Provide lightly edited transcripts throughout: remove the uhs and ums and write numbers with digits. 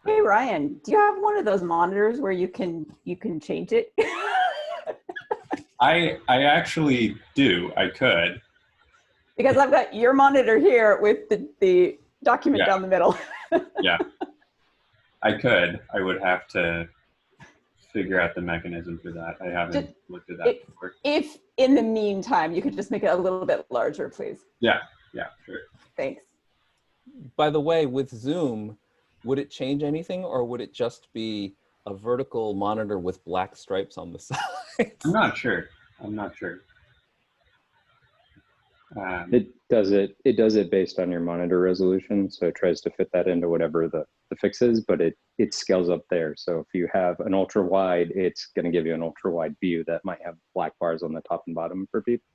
Hey Ryan, do you have one of those monitors where you can change it? I actually do. I could. Because I've got your monitor here with the document Yeah, down the middle. yeah. I could. I would have to figure out the mechanism for that. I Just, haven't looked at that before. if in the meantime you could just make it a little bit larger, please. Yeah, yeah, sure. Thanks. By the way, with Zoom, would it change anything, or would it just be a vertical monitor with black stripes on the sides? I'm not sure. I'm not sure. It does it based on your monitor resolution. So it tries to fit that into whatever the fix is, but it scales up there. So if you have an ultra wide, it's going to give you an ultra wide view that might have black bars on the top and bottom for people.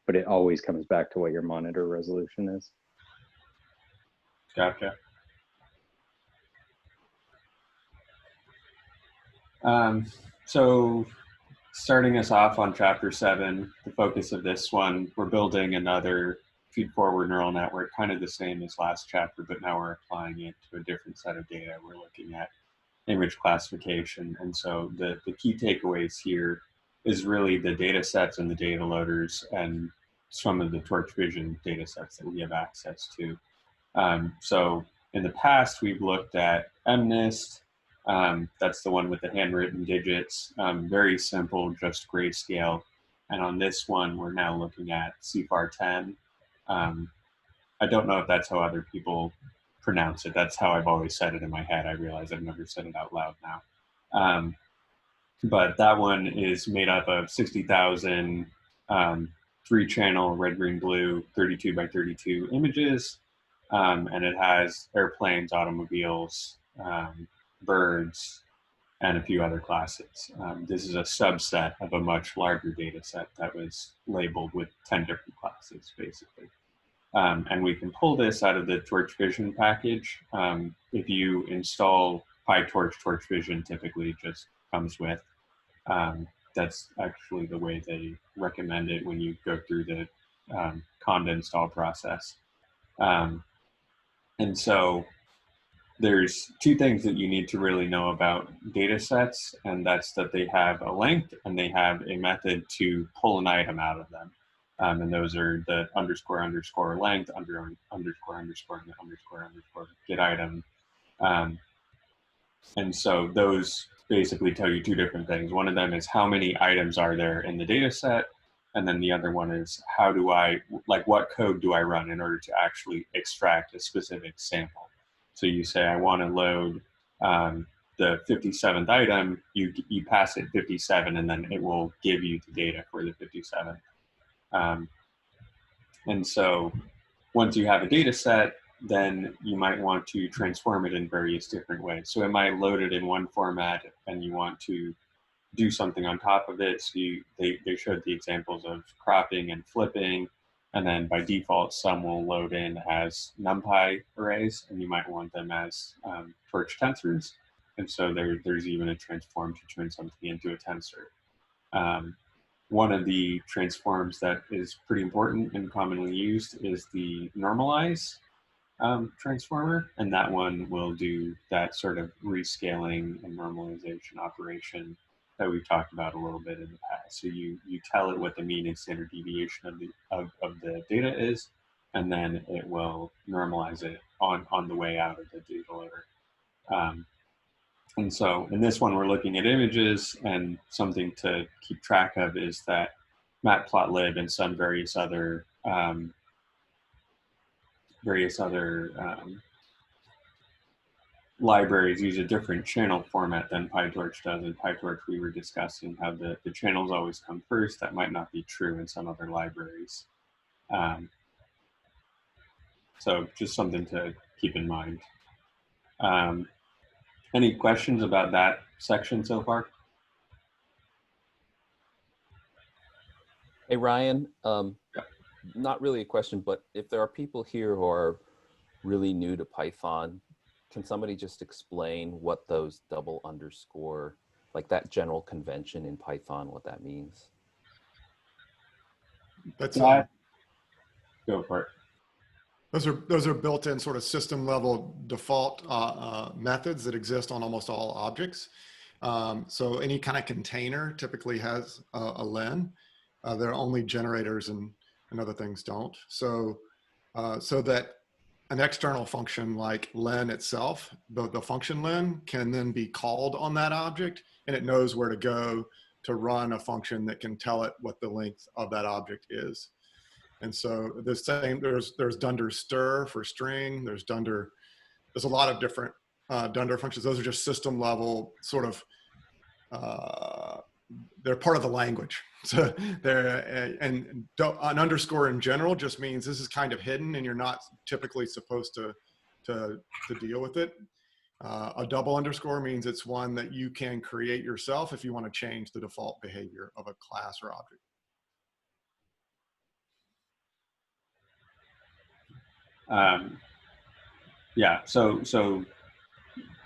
But it always comes back to what your monitor resolution is. Gotcha. So starting us off on chapter 7, the focus of this one, we're building another feed-forward neural network, kind of the same as last chapter, but now we're applying it to a different set of data. We're looking at image classification. And so the key takeaways here is really the data sets and the data loaders and some of the Torch Vision data sets that we have access to. So in the past, we've looked at MNIST. That's the one with the handwritten digits, very simple, just grayscale. And on this one, we're now looking at CFAR10. I don't know if that's how other people pronounce it. That's how I've always said it in my head. I realize I've never said it out loud now. But that one is made up of 60,000 3-channel red, green, blue, 32 by 32 images. And it has airplanes, automobiles, birds, and a few other classes. This is a subset of a much larger data set that was labeled with 10 different classes, basically. And we can pull this out of the Torch Vision package. If you install PyTorch, Torch Vision typically just comes with. That's actually the way they recommend it when you go through the conda install process. And so there's two things that you need to really know about data sets, and that's that they have a length and they have a method to pull an item out of them. And those are the underscore underscore length, underscore underscore and the underscore underscore get item. And so those basically tell you two different things. One of them is how many items are there in the data set, and then the other one is how do I, like what code do I run in order to actually extract a specific sample. So you say, I want to load the 57th item, you pass it 57, and then it will give you the data for the 57th. And so once you have a data set, then you might want to transform it in various different ways. So it might load it in one format and you want to do something on top of it. So they showed the examples of cropping and flipping. And then by default, some will load in as NumPy arrays, and you might want them as Torch tensors. And so there's even a transform to turn something into a tensor. One of the transforms that is pretty important and commonly used is the normalize transformer, and that one will do that sort of rescaling and normalization operation that we've talked about a little bit in the past. So you tell it what the mean and standard deviation of the data is, and then it will normalize it on the way out of the data loader. And so in this one, we're looking at images, and something to keep track of is that matplotlib and some various other libraries use a different channel format than PyTorch does. In PyTorch, we were discussing how the channels always come first. That might not be true in some other libraries. So just something to keep in mind. Any questions about that section so far? Hey, Ryan, not really a question, but if there are people here who are really new to Python, can somebody just explain what those double underscore, like that general convention in Python, what that means? That's Go for it. Those are built-in sort of system-level default methods that exist on almost all objects. So any kind of container typically has a len. There are only generators and other things don't. So so that an external function like len itself, the function len, can then be called on that object, and it knows where to go to run a function that can tell it what the length of that object is. And so the same, there's dunder stir for string. There's a lot of different dunder functions. Those are just system level sort of, they're part of the language. So they're, and an underscore in general just means this is kind of hidden and you're not typically supposed to deal with it. A double underscore means it's one that you can create yourself if you want to change the default behavior of a class or object. Yeah, so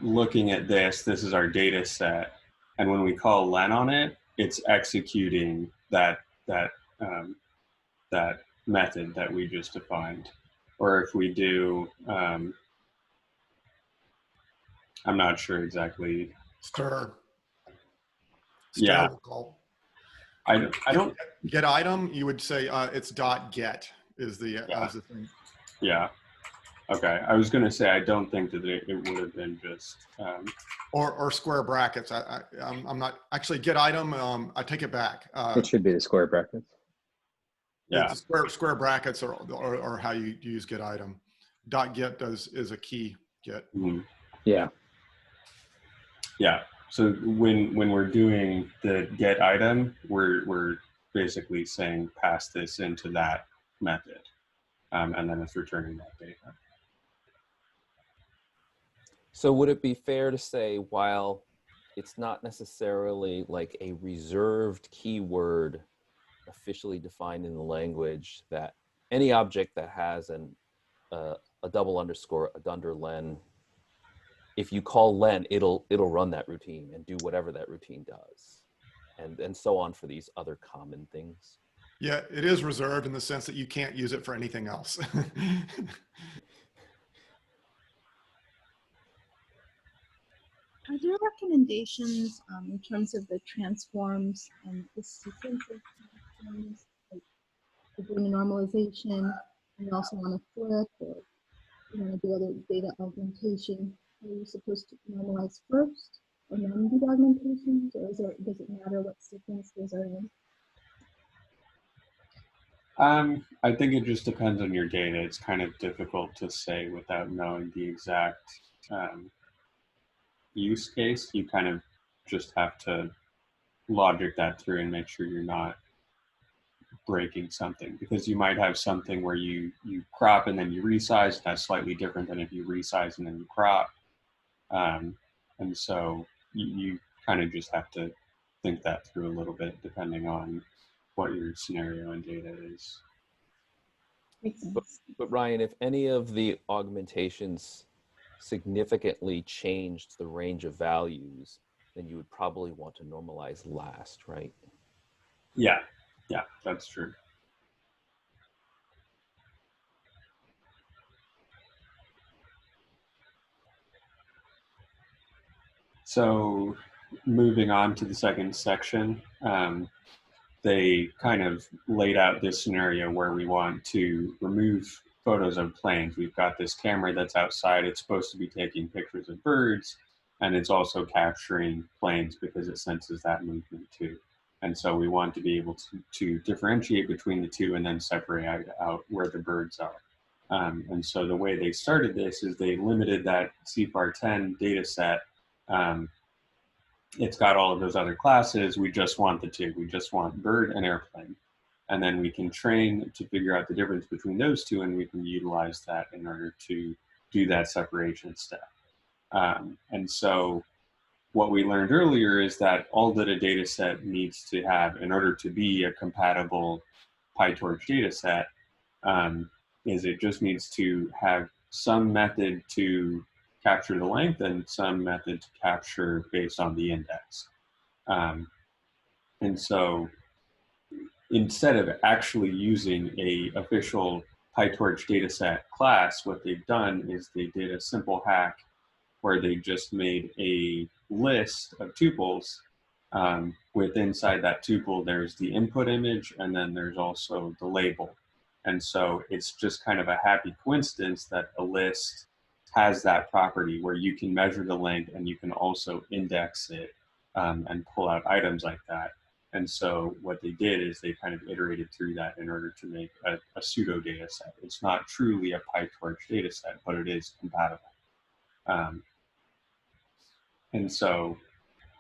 looking at this is our data set, and when we call len on it, it's executing that method that we just defined. Or if we do, I'm not sure exactly. Stir. Yeah. We'll call. I don't Get item, you would say it's dot get is the thing. Yeah. Okay. I was going to say I don't think that it would have been just or square brackets. I'm not actually get item. I take it back. It should be the square brackets. Yeah. Square brackets are how you use get item. Dot get is a key get. Mm-hmm. Yeah. Yeah. So when we're doing the get item, we're basically saying pass this into that method, and then it's returning that data. So would it be fair to say, while it's not necessarily like a reserved keyword officially defined in the language, that any object that has a double underscore, a dunder len, if you call len, it'll run that routine and do whatever that routine does, and so on for these other common things? Yeah, it is reserved in the sense that you can't use it for anything else. Are there recommendations in terms of the transforms and the sequence of transforms? Like you're doing a normalization, and you also want to flip, or you want to do other data augmentation. Are you supposed to normalize first and then do the augmentations, or does it matter what sequence those are in? I think it just depends on your data. It's kind of difficult to say without knowing the exact use case. You kind of just have to logic that through and make sure you're not breaking something, because you might have something where you crop and then you resize, and that's slightly different than if you resize and then you crop. And so you kind of just have to think that through a little bit depending on what your scenario and data is. Makes sense. But Ryan, if any of the augmentations significantly changed the range of values, then you would probably want to normalize last, right? Yeah, that's true. So moving on to the second section, they kind of laid out this scenario where we want to remove photos of planes. We've got this camera that's outside. It's supposed to be taking pictures of birds, and it's also capturing planes because it senses that movement too. And so we want to be able to differentiate between the two and then separate out where the birds are. And so the way they started this is they limited that CFAR10 data set. It's got all of those other classes. We just want the two. We just want bird and airplane. And then we can train to figure out the difference between those two, and we can utilize that in order to do that separation step. And so what we learned earlier is that all that a data set needs to have in order to be a compatible PyTorch data set is it just needs to have some method to capture the length and some method to capture based on the index. And so instead of actually using a official PyTorch dataset class, what they've done is they did a simple hack where they just made a list of tuples. With inside that tuple, there's the input image, and then there's also the label. And so it's just kind of a happy coincidence that a list has that property where you can measure the length and you can also index it and pull out items like that. And so what they did is they kind of iterated through that in order to make a pseudo data set. It's not truly a PyTorch data set, but it is compatible. And so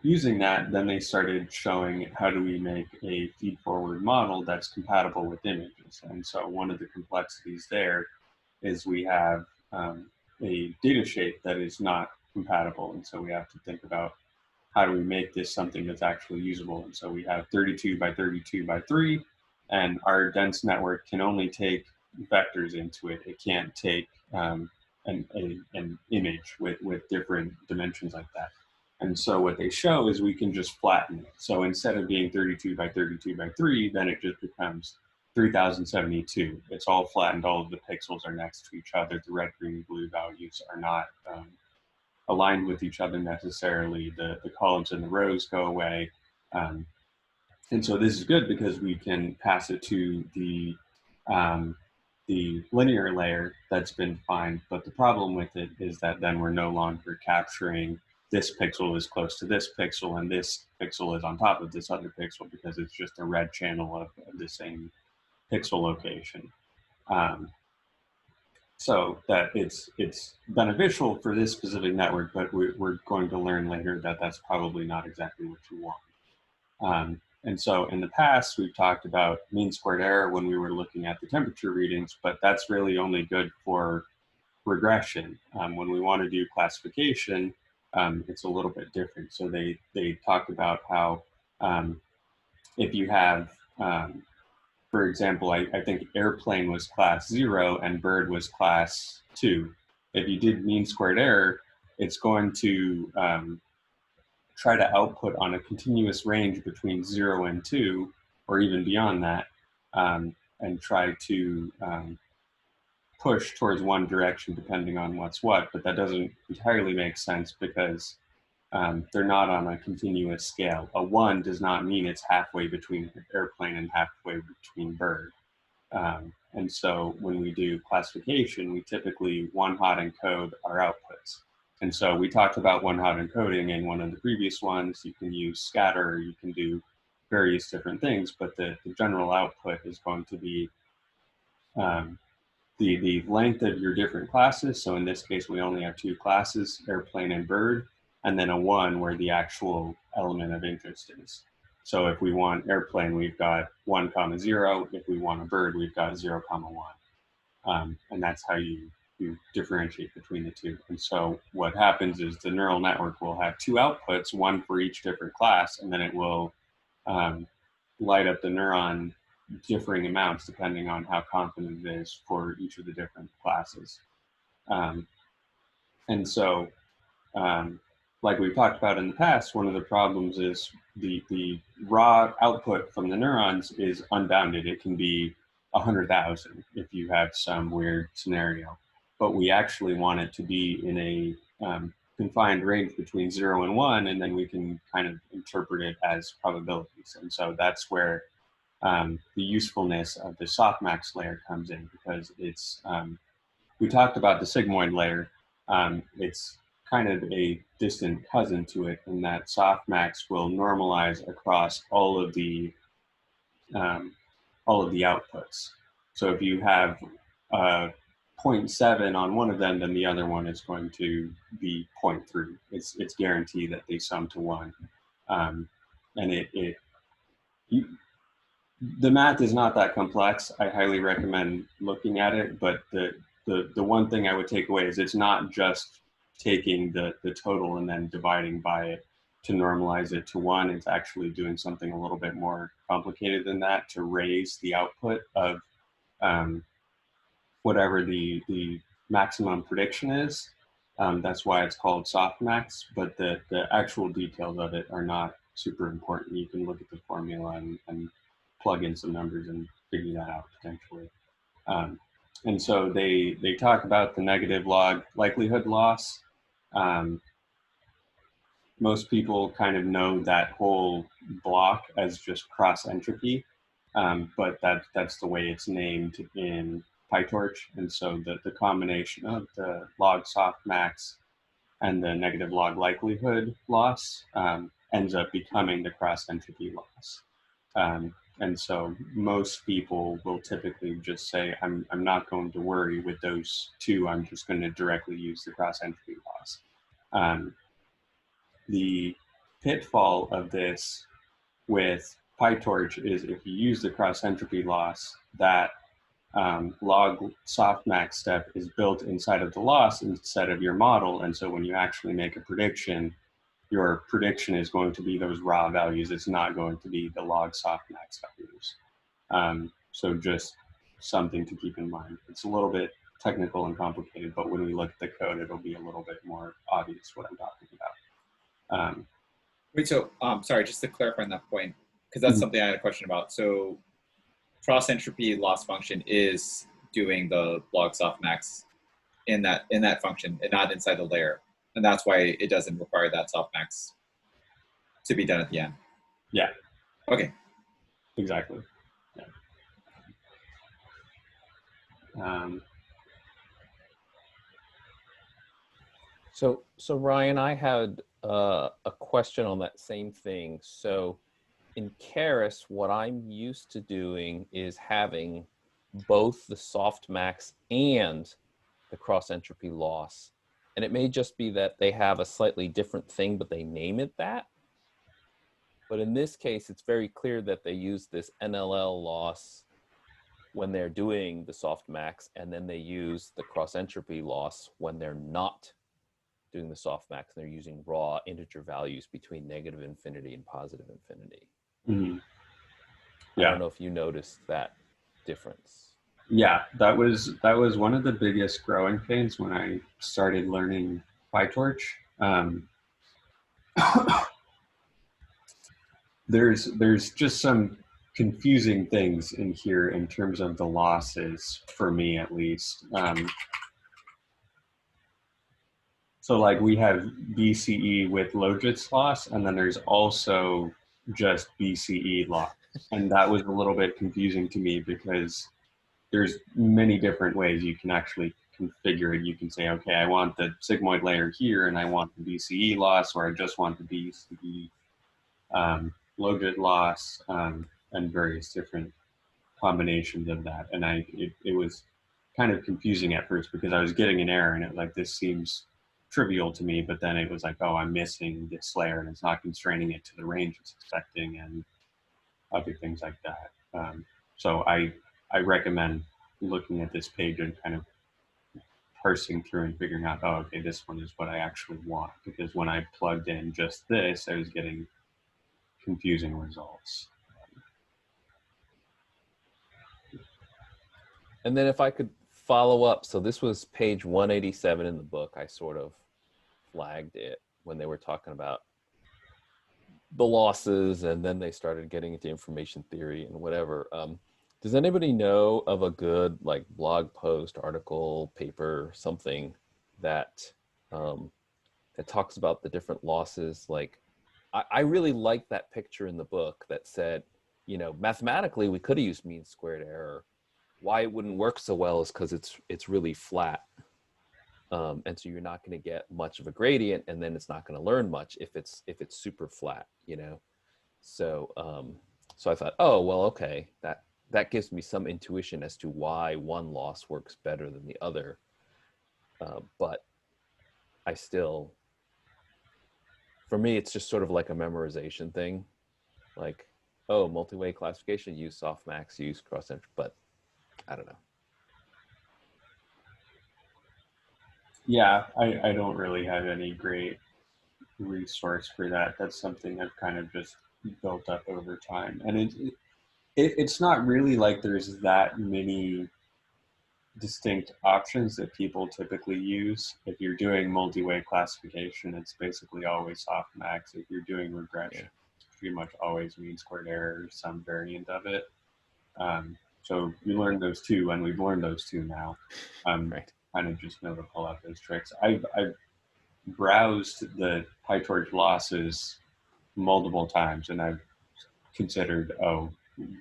using that, then they started showing how do we make a feed-forward model that's compatible with images. And so one of the complexities there is we have a data shape that is not compatible. And so we have to think about how do we make this something that's actually usable. And so we have 32 by 32 by 3, and our dense network can only take vectors into it. It can't take an image with different dimensions like that. And so what they show is we can just flatten it. So instead of being 32 by 32 by 3, then it just becomes 3072. It's all flattened. All of the pixels are next to each other. The red, green, blue values are not aligned with each other necessarily. The columns and the rows go away. And so this is good because we can pass it to the linear layer that's been defined. But the problem with it is that then we're no longer capturing this pixel is close to this pixel and this pixel is on top of this other pixel, because it's just a red channel of the same pixel location. So that it's beneficial for this specific network, but we're going to learn later that that's probably not exactly what you want. And so in the past, we've talked about mean squared error when we were looking at the temperature readings, but that's really only good for regression. When we want to do classification, it's a little bit different. So they talked about how if you have, for example, I think airplane was class 0 and bird was class 2. If you did mean squared error, it's going to try to output on a continuous range between 0 and 2, or even beyond that, and try to push towards one direction depending on what's what. But that doesn't entirely make sense because they're not on a continuous scale. A 1 does not mean it's halfway between airplane and halfway between bird. And so when we do classification, we typically one-hot encode our outputs. And so we talked about one-hot encoding in one of the previous ones. You can use scatter, you can do various different things, but the general output is going to be the length of your different classes. So in this case, we only have 2 classes, airplane and bird, and then a 1 where the actual element of interest is. So if we want airplane, we've got 1, 0. If we want a bird, we've got 0, 1. And that's how you differentiate between the two. And so what happens is the neural network will have 2 outputs, 1 for each different class, and then it will light up the neuron differing amounts depending on how confident it is for each of the different classes. And so, like we've talked about in the past, one of the problems is the raw output from the neurons is unbounded. It can be 100,000 if you have some weird scenario. But we actually want it to be in a confined range between 0 and 1, and then we can kind of interpret it as probabilities. And so that's where the usefulness of the softmax layer comes in, because it's, we talked about the sigmoid layer. It's kind of a distant cousin to it in that softmax will normalize across all of the outputs. So if you have 0.7 on one of them, then the other one is going to be 0.3. It's guaranteed that they sum to 1. And the math is not that complex. I highly recommend looking at it, but the one thing I would take away is it's not just taking the total and then dividing by it to normalize it to 1. It's actually doing something a little bit more complicated than that to raise the output of whatever the maximum prediction is. That's why it's called softmax, but the actual details of it are not super important. You can look at the formula and plug in some numbers and figure that out potentially. And so they talk about the negative log likelihood loss. Most people kind of know that whole block as just cross entropy, but that's the way it's named in PyTorch. And so the combination of the log softmax and the negative log likelihood loss ends up becoming the cross entropy loss. And so most people will typically just say, I'm not going to worry with those two, I'm just going to directly use the cross entropy loss. The pitfall of this with PyTorch is if you use the cross entropy loss, that log softmax step is built inside of the loss instead of your model. And so when you actually make a prediction, your prediction is going to be those raw values. It's not going to be the log softmax values. So just something to keep in mind. It's a little bit technical and complicated, but when we look at the code, it'll be a little bit more obvious what I'm talking about. Wait, so sorry, just to clarify on that point, because that's something I had a question about. So cross entropy loss function is doing the log softmax in that function and not inside the layer. And that's why it doesn't require that softmax to be done at the end. Yeah. Okay. Exactly. Yeah. So Ryan, I had a question on that same thing. So in Keras, what I'm used to doing is having both the softmax and the cross entropy loss. And it may just be that they have a slightly different thing, but they name it that. But in this case, it's very clear that they use this NLL loss when they're doing the softmax, and then they use the cross entropy loss when they're not doing the softmax. They're using raw integer values between negative infinity and positive infinity. Mm-hmm. Yeah. I don't know if you noticed that difference. Yeah, that was one of the biggest growing pains when I started learning PyTorch. There's just some confusing things in here in terms of the losses, for me at least. So like we have BCE with Logit's loss, and then there's also just BCE loss. And that was a little bit confusing to me because there's many different ways you can actually configure it. You can say, okay, I want the sigmoid layer here, and I want the BCE loss, or I just want the BCE Logit loss, and various different combinations of that. And it was kind of confusing at first because I was getting an error, and it was like, this seems trivial to me, but then it was like, oh, I'm missing this layer, and it's not constraining it to the range it's expecting, and other things like that. So I recommend looking at this page and kind of parsing through and figuring out, oh, okay, this one is what I actually want. Because when I plugged in just this, I was getting confusing results. And then if I could follow up, so this was page 187 in the book. I sort of flagged it when they were talking about the losses, and then they started getting into information theory and whatever. Does anybody know of a good like blog post, article, paper, something that that talks about the different losses? Like, I really like that picture in the book that said, you know, mathematically we could have used mean squared error. Why it wouldn't work so well is because it's really flat, and so you're not going to get much of a gradient, and then it's not going to learn much if it's super flat, you know. So so I thought, oh well, okay, that gives me some intuition as to why one loss works better than the other. But I still, for me, it's just sort of like a memorization thing. Like, oh, multi-way classification, use softmax, use cross-entropy, but I don't know. Yeah, I don't really have any great resource for that. That's something I've kind of just built up over time. And it's not really like there's that many distinct options that people typically use. If you're doing multi-way classification, it's basically always softmax. If you're doing regression, it's pretty much always mean squared error or some variant of it. So So you learned those two, and we've learned those two now. Right. Kind of just know to pull out those tricks. I've browsed the PyTorch losses multiple times, and I've considered, oh,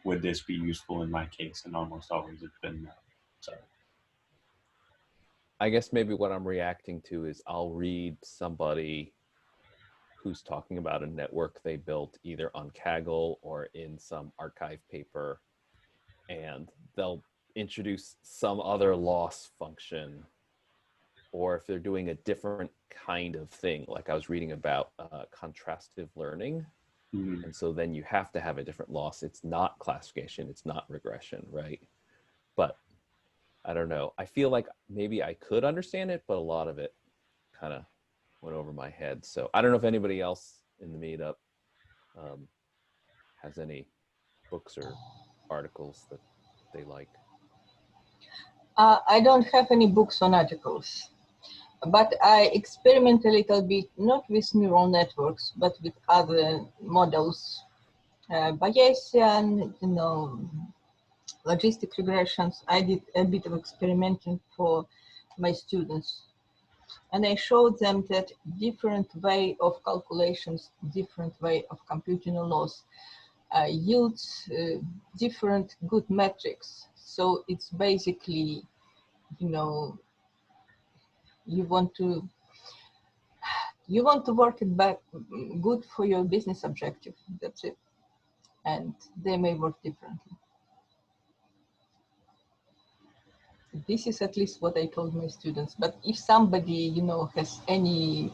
would this be useful in my case? And almost always it's been no. So I guess maybe what I'm reacting to is I'll read somebody who's talking about a network they built either on Kaggle or in some archive paper, and they'll introduce some other loss function, or if they're doing a different kind of thing, like I was reading about contrastive learning. And so then you have to have a different loss. It's not classification, it's not regression, right? But I don't know. I feel like maybe I could understand it, but a lot of it kind of went over my head. So I don't know if anybody else in the meetup has any books or articles that they like. I don't have any books on articles, but I experiment a little bit, not with neural networks, but with other models, Bayesian, logistic regressions. I did a bit of experimenting for my students, and I showed them that different way of calculations, different way of computing a loss yields different good metrics. So it's basically, you want to work it back good for your business objective. That's it. And they may work differently. This is at least what I told my students. But if somebody, has any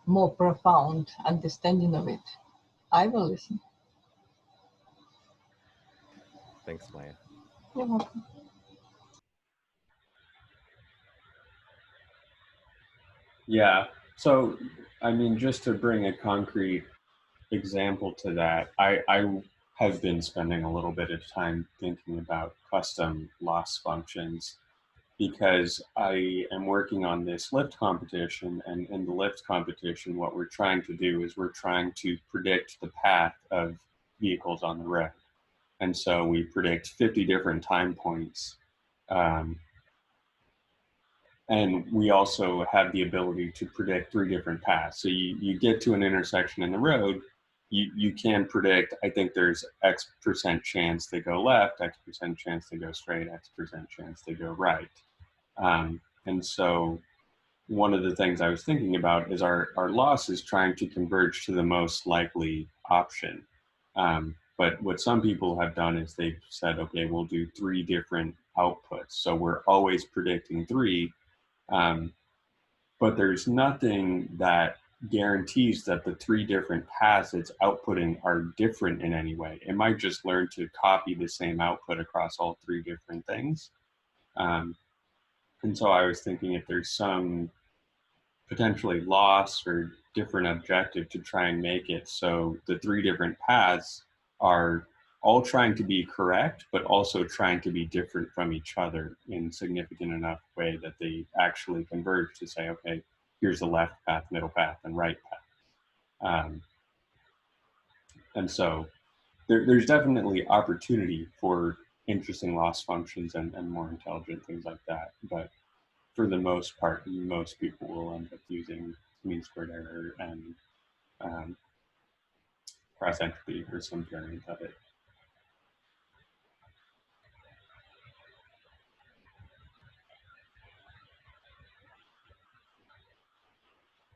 more profound understanding of it, I will listen. Thanks, Maya. You're welcome. yeah. So I mean, just to bring a concrete example to that, I have been spending a little bit of time thinking about custom loss functions, because I am working on this lift competition, and in the lift competition, what we're trying to do is we're trying to predict the path of vehicles on the road. And so we predict 50 different time points. And we also have the ability to predict 3 different paths. So you get to an intersection in the road, you can predict, I think there's X% chance they go left, X% chance they go straight, X% chance they go right. And so one of the things I was thinking about is our loss is trying to converge to the most likely option. But what some people have done is they've said, okay, we'll do 3 different outputs. So we're always predicting 3, but there's nothing that guarantees that the 3 different paths it's outputting are different in any way. It might just learn to copy the same output across all 3 different things. And so I was thinking if there's some potentially loss or different objective to try and make it so the 3 different paths are all trying to be correct, but also trying to be different from each other in significant enough way that they actually converge to say, okay, here's the left path, middle path, and right path. And so there's definitely opportunity for interesting loss functions and more intelligent things like that. But for the most part, most people will end up using mean squared error and cross entropy or some variant of it.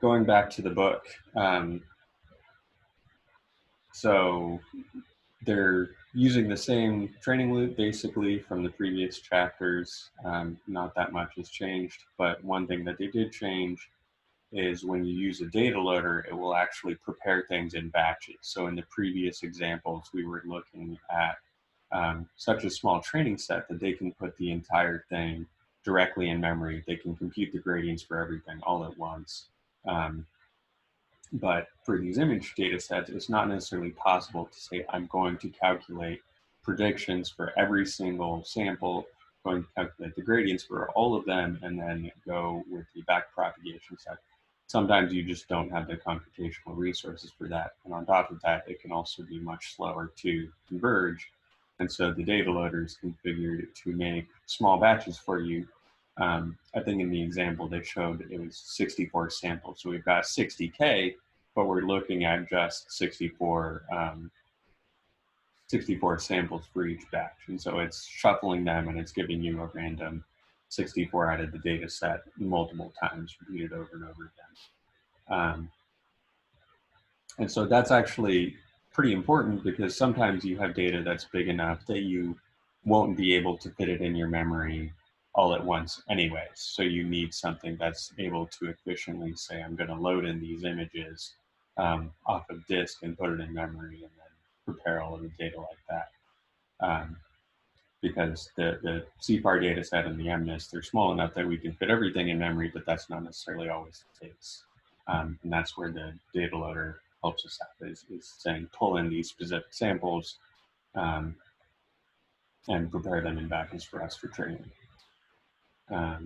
Going back to the book, so they're using the same training loop basically from the previous chapters. Not that much has changed, but one thing that they did change is when you use a data loader, it will actually prepare things in batches. So in the previous examples, we were looking at such a small training set that they can put the entire thing directly in memory. They can compute the gradients for everything all at once. But for these image data sets, it's not necessarily possible to say, I'm going to calculate predictions for every single sample, going to calculate the gradients for all of them, and then go with the backpropagation set. Sometimes you just don't have the computational resources for that. And on top of that, it can also be much slower to converge. And so the data loader is configured to make small batches for you. I think in the example they showed it was 64 samples. So we've got 60K, but we're looking at just 64 samples for each batch. And so it's shuffling them and it's giving you a random 64 out of the data set multiple times, repeated over and over again. And so that's actually pretty important because sometimes you have data that's big enough that you won't be able to fit it in your memory all at once anyways. So you need something that's able to efficiently say, I'm going to load in these images off of disk and put it in memory and then prepare all of the data like that. Because the CFAR data set and the MNIST, they're small enough that we can fit everything in memory, but that's not necessarily always the case. And that's where the data loader helps us out, is saying pull in these specific samples and prepare them in batches for us for training. I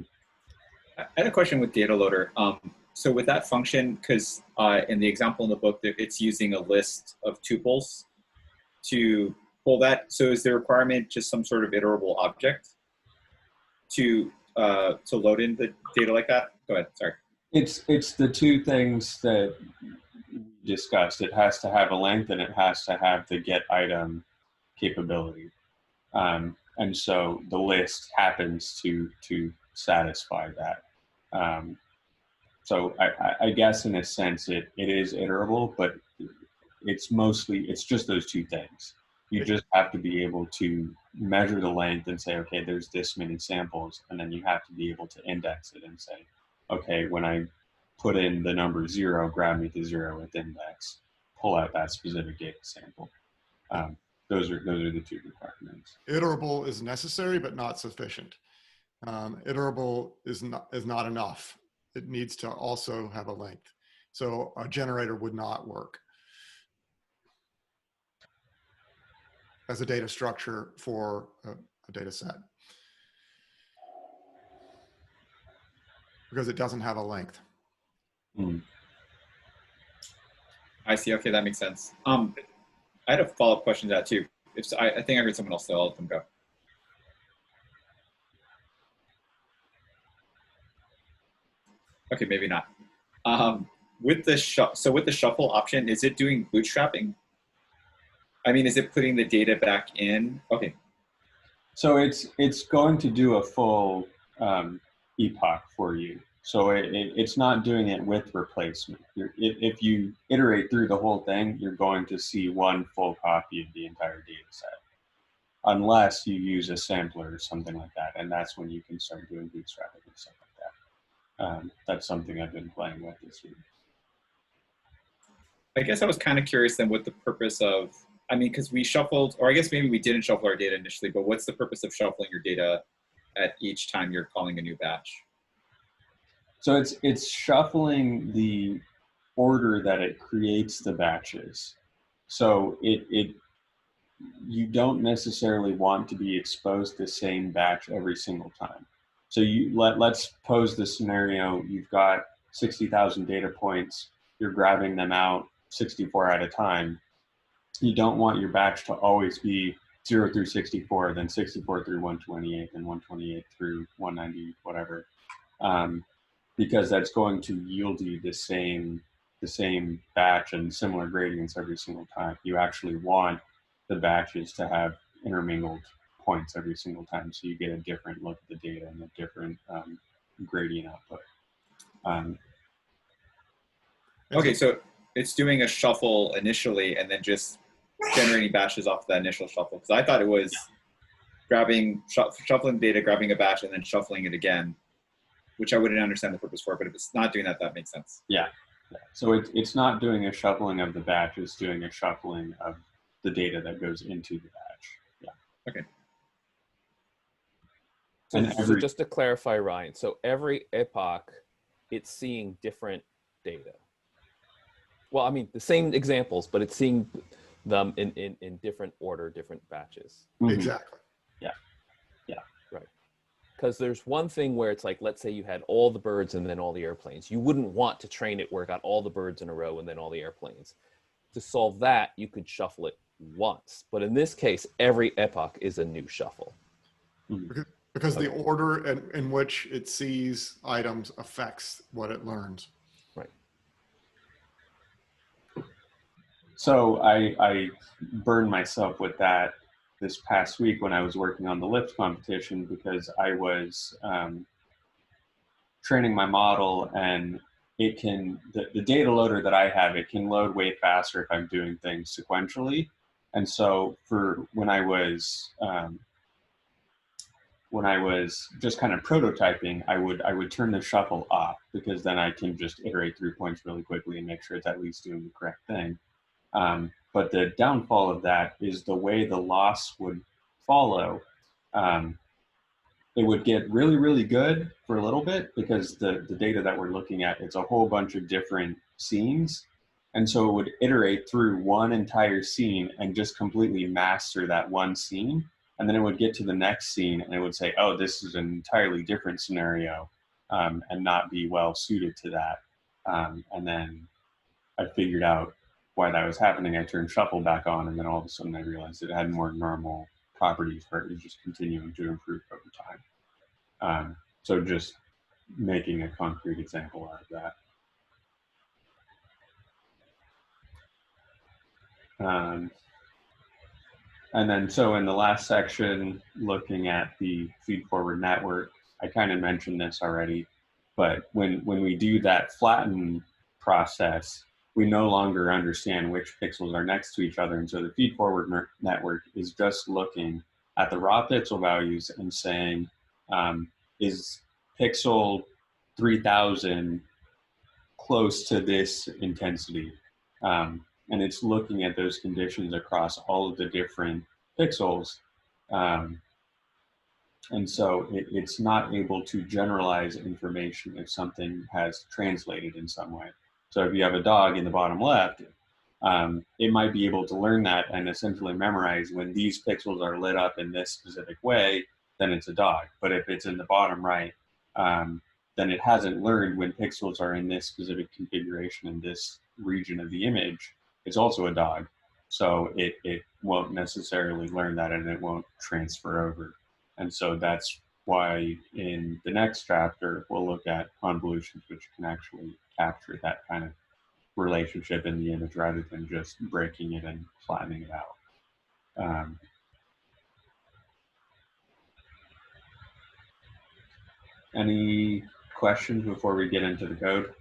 had a question with data loader. So with that function, because in the example in the book, it's using a list of tuples to pull that. So is the requirement just some sort of iterable object to load in the data like that? Go ahead, sorry. It's the two things that we discussed. It has to have a length and it has to have the get item capability. And so the list happens to satisfy that. So I guess in a sense it is iterable, but it's just those two things. You just have to be able to measure the length and say, okay, there's this many samples, and then you have to be able to index it and say, okay, when I put in the number 0, grab me the 0 with index, pull out that specific data sample. Those are the two requirements. Iterable is necessary, but not sufficient. Iterable is not enough. It needs to also have a length. So a generator would not work as a data structure for a data set because it doesn't have a length. I see. Okay, that makes sense. I had a follow-up question to that too. I think I heard someone else, so I'll let them go. Okay, maybe not. With the shuffle option, is it doing bootstrapping? I mean, is it putting the data back in? Okay. So it's going to do a full epoch for you. So it's not doing it with replacement. If you iterate through the whole thing, you're going to see one full copy of the entire data set, unless you use a sampler or something like that. And that's when you can start doing bootstrapping and stuff like that. That's something I've been playing with this week. I guess I was kind of curious then what the purpose of, I mean, because we shuffled, or I guess maybe we didn't shuffle our data initially, but what's the purpose of shuffling your data at each time you're calling a new batch? So it's shuffling the order that it creates the batches. So you don't necessarily want to be exposed to the same batch every single time. So let's pose the scenario, you've got 60,000 data points, you're grabbing them out 64 at a time. You don't want your batch to always be 0 through 64, then 64 through 128, and 128 through 190, whatever. Because that's going to yield you the same batch and similar gradients every single time. You actually want the batches to have intermingled points every single time, so you get a different look at the data and a different gradient output. Okay, so it's doing a shuffle initially and then just generating batches off that initial shuffle. Because I thought it was shuffling data, grabbing a batch, and then shuffling it again, which I wouldn't understand the purpose for, but if it's not doing that, that makes sense. Yeah. So it's not doing a shuffling of the batch, it's doing a shuffling of the data that goes into the batch. Yeah. Okay. So just to clarify, Ryan, so every epoch, it's seeing different data. Well, I mean, the same examples, but it's seeing them in different order, different batches. Mm-hmm. Exactly. Yeah. Right. Because there's one thing where it's like, let's say you had all the birds and then all the airplanes. You wouldn't want to train it where it got all the birds in a row and then all the airplanes. To solve that, you could shuffle it once, but in this case, every epoch is a new shuffle. Because the order in which it sees items affects what it learns. Right. So I burned myself with that this past week when I was working on the lift competition, because I was training my model, and it can, the data loader that I have, it can load way faster if I'm doing things sequentially. And so for when I was just kind of prototyping, I would turn the shuffle off, because then I can just iterate through points really quickly and make sure it's at least doing the correct thing. But the downfall of that is the way the loss would follow. It would get really, really good for a little bit, because the data that we're looking at, it's a whole bunch of different scenes. And so it would iterate through one entire scene and just completely master that one scene. And then it would get to the next scene and it would say, oh, this is an entirely different scenario, and not be well suited to that. And then I figured out why that was happening. I turned shuffle back on, and then all of a sudden I realized it had more normal properties where it was just continuing to improve over time. So just making a concrete example out of that. And then, so in the last section, looking at the feed-forward network, I kind of mentioned this already, but when we do that flatten process, we no longer understand which pixels are next to each other. And so the feed-forward network is just looking at the raw pixel values and saying, is pixel 3000 close to this intensity? And it's looking at those conditions across all of the different pixels. And so it's not able to generalize information if something has translated in some way. So if you have a dog in the bottom left, it might be able to learn that and essentially memorize, when these pixels are lit up in this specific way, then it's a dog. But if it's in the bottom right, then it hasn't learned when pixels are in this specific configuration in this region of the image, it's also a dog. So it won't necessarily learn that, and it won't transfer over. And so that's why in the next chapter, we'll look at convolutions, which can actually capture that kind of relationship in the image rather than just breaking it and flattening it out. Any questions before we get into the code?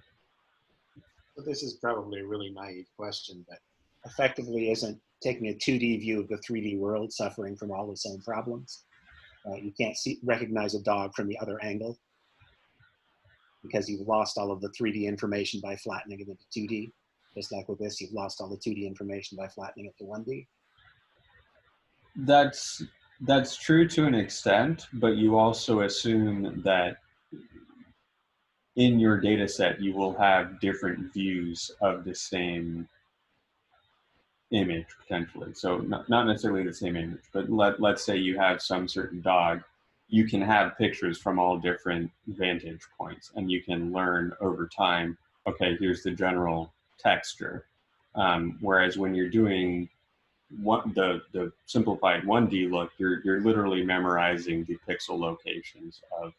Well, this is probably a really naive question, but effectively isn't taking a 2D view of the 3D world suffering from all the same problems? You can't recognize a dog from the other angle because you've lost all of the 3D information by flattening it into 2D. Just like with this, you've lost all the 2D information by flattening it to 1D. That's true to an extent, but you also assume that in your data set, you will have different views of the same image potentially. So not necessarily the same image, but let's say you have some certain dog, you can have pictures from all different vantage points, and you can learn over time, okay, here's the general texture. Whereas when you're doing the simplified 1D look, you're literally memorizing the pixel locations of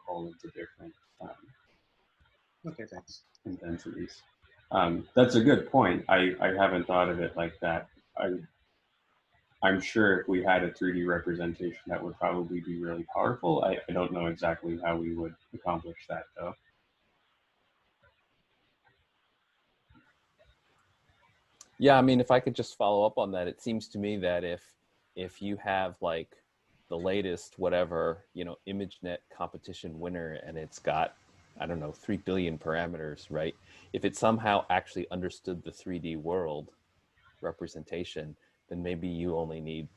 all of the different Okay, thanks. intensities. That's a good point. I haven't thought of it like that. I'm sure if we had a 3D representation, that would probably be really powerful. I don't know exactly how we would accomplish that, though. Yeah, I mean, if I could just follow up on that, it seems to me that if you have like the latest whatever, ImageNet competition winner, and it's got, I don't know, 3 billion parameters, right? If it somehow actually understood the 3D world representation, then maybe you only need,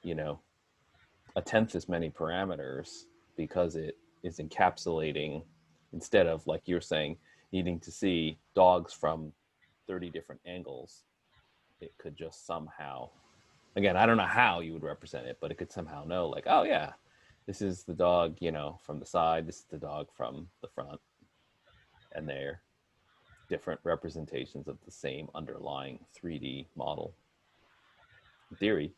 1/10 as many parameters, because it is encapsulating, instead of, like you're saying, needing to see dogs from 30 different angles. It could just somehow, again, I don't know how you would represent it, but it could somehow know, like, oh yeah, this is the dog, from the side, this is the dog from the front, and they're different representations of the same underlying 3D model. in theory.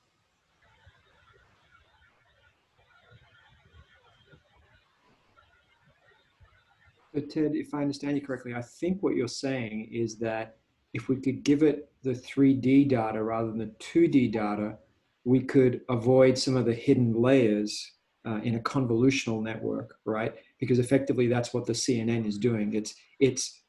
But Ted, if I understand you correctly, I think what you're saying is that if we could give it the 3D data rather than the 2D data, we could avoid some of the hidden layers in a convolutional network, right? Because effectively that's what the CNN is doing. It's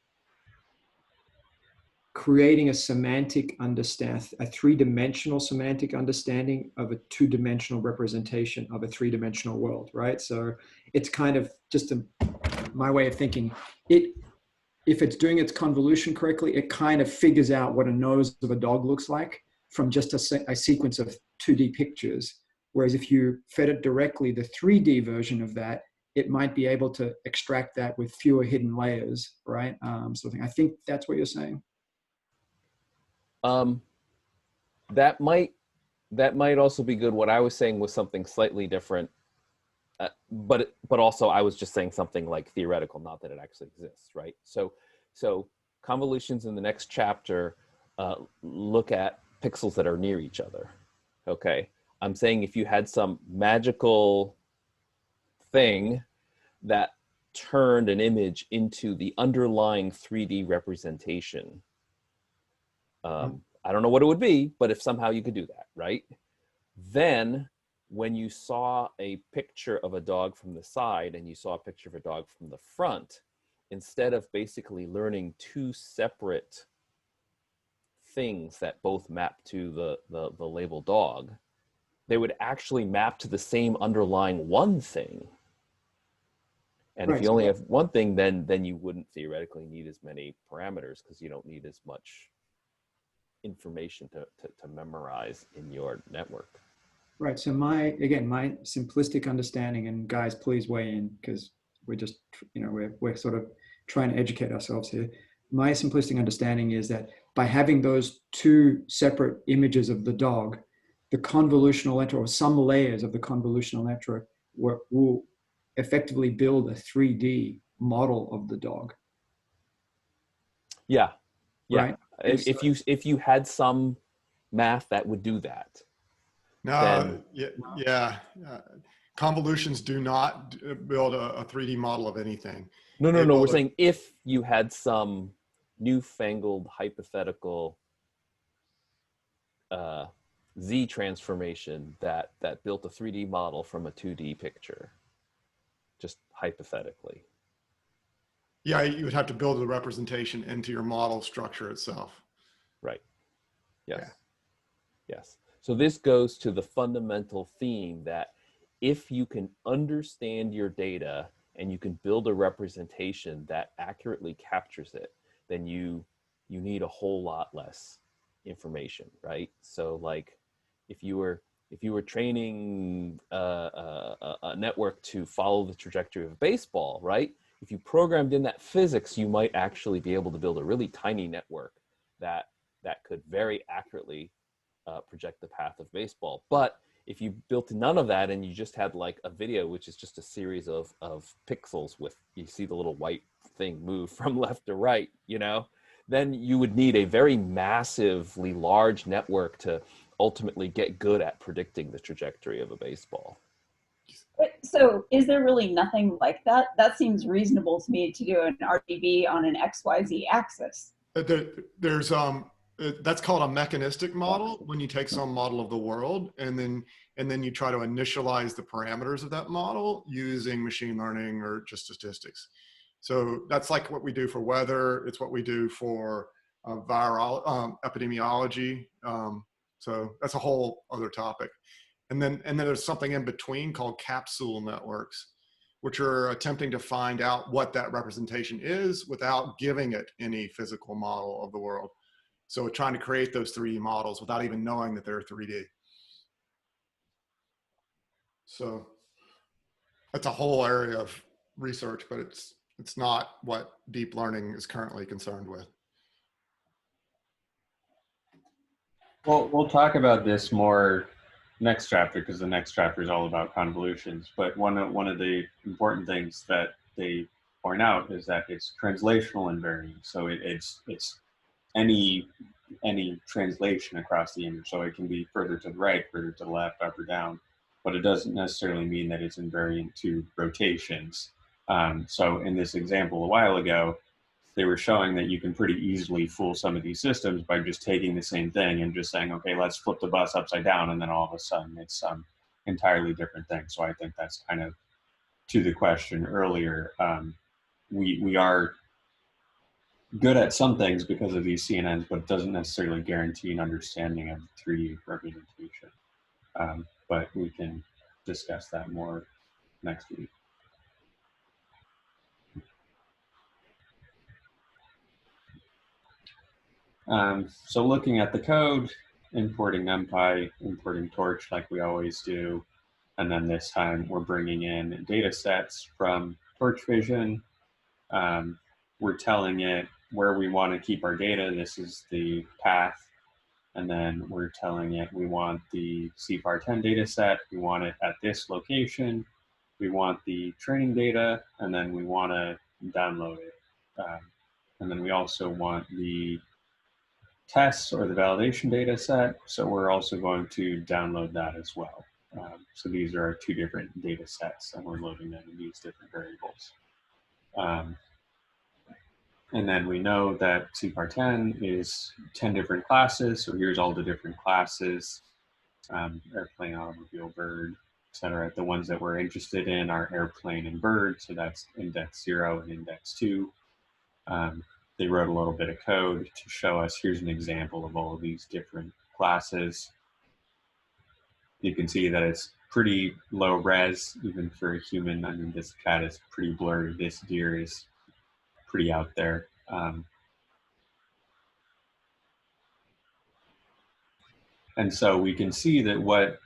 creating a semantic understand, a three-dimensional semantic understanding of a two-dimensional representation of a three-dimensional world, right? So it's kind of just my way of thinking. If it's doing its convolution correctly, it kind of figures out what a nose of a dog looks like from just a sequence of 2D pictures. Whereas if you fed it directly the 3D version of that, it might be able to extract that with fewer hidden layers, right? I think that's what you're saying. That might also be good. What I was saying was something slightly different, but also I was just saying something like theoretical, not that it actually exists, right? So convolutions in the next chapter look at pixels that are near each other. Okay, I'm saying if you had some magical thing that turned an image into the underlying 3D representation. I don't know what it would be, but if somehow you could do that, right? Then when you saw a picture of a dog from the side and you saw a picture of a dog from the front, instead of basically learning two separate things that both map to the label dog, they would actually map to the same underlying one thing. And if you only have one thing, then you wouldn't theoretically need as many parameters because you don't need as much information to memorize in your network. Right. So my simplistic understanding, and guys, please weigh in because we're just, we're sort of trying to educate ourselves here. My simplistic understanding is that by having those two separate images of the dog, the convolutional network or some layers of the convolutional network will effectively build a 3D model of the dog. Yeah. Right. If you had some math that would do that. No, convolutions do not build a 3D model of anything. No. We're saying if you had some newfangled hypothetical Z transformation that built a 3D model from a 2D picture, just hypothetically. Yeah, you would have to build the representation into your model structure itself. Right. Yes. Yeah. Yes. So this goes to the fundamental theme that if you can understand your data and you can build a representation that accurately captures it, then you need a whole lot less information, right? So like if you were training a network to follow the trajectory of a baseball, right? If you programmed in that physics, you might actually be able to build a really tiny network that could very accurately project the path of baseball. But if you built none of that and you just had like a video, which is just a series of pixels with, you see the little white thing move from left to right, then you would need a very massively large network to ultimately get good at predicting the trajectory of a baseball. So is there really nothing like that? That seems reasonable to me to do an RGB on an XYZ axis. There's that's called a mechanistic model, when you take some model of the world and then you try to initialize the parameters of that model using machine learning or just statistics. So that's like what we do for weather. It's what we do for viral epidemiology. So that's a whole other topic. And then there's something in between called capsule networks, which are attempting to find out what that representation is without giving it any physical model of the world. So we're trying to create those 3D models without even knowing that they're 3D. So that's a whole area of research, but it's not what deep learning is currently concerned with. Well, we'll talk about this more next chapter because the next chapter is all about convolutions. But one of the important things that they point out is that it's translational invariant. So it's any translation across the image. So it can be further to the right, further to the left, up or down, but it doesn't necessarily mean that it's invariant to rotations. So in this example a while ago, they were showing that you can pretty easily fool some of these systems by just taking the same thing and just saying, okay, let's flip the bus upside down, and then all of a sudden it's some entirely different thing. So I think that's kind of to the question earlier. We are good at some things because of these CNNs, but it doesn't necessarily guarantee an understanding of 3D representation. But we can discuss that more next week. So looking at the code, importing NumPy, importing Torch like we always do, and then this time we're bringing in data sets from Torch Vision. We're telling it where we want to keep our data. This is the path. And then we're telling it we want the CFAR10 data set. We want it at this location. We want the training data, and then we want to download it. And then we also want the tests or the validation data set. So we're also going to download that as well. So these are our two different data sets, and we're loading them in these different variables. And then we know that CFAR10 is 10 different classes. So here's all the different classes, airplane, automobile, bird, etc. The ones that we're interested in are airplane and bird. So that's index 0 and index 2. They wrote a little bit of code to show us, here's an example of all of these different classes. You can see that it's pretty low res, even for a human. I mean, this cat is pretty blurry. This deer is pretty out there. And so we can see that what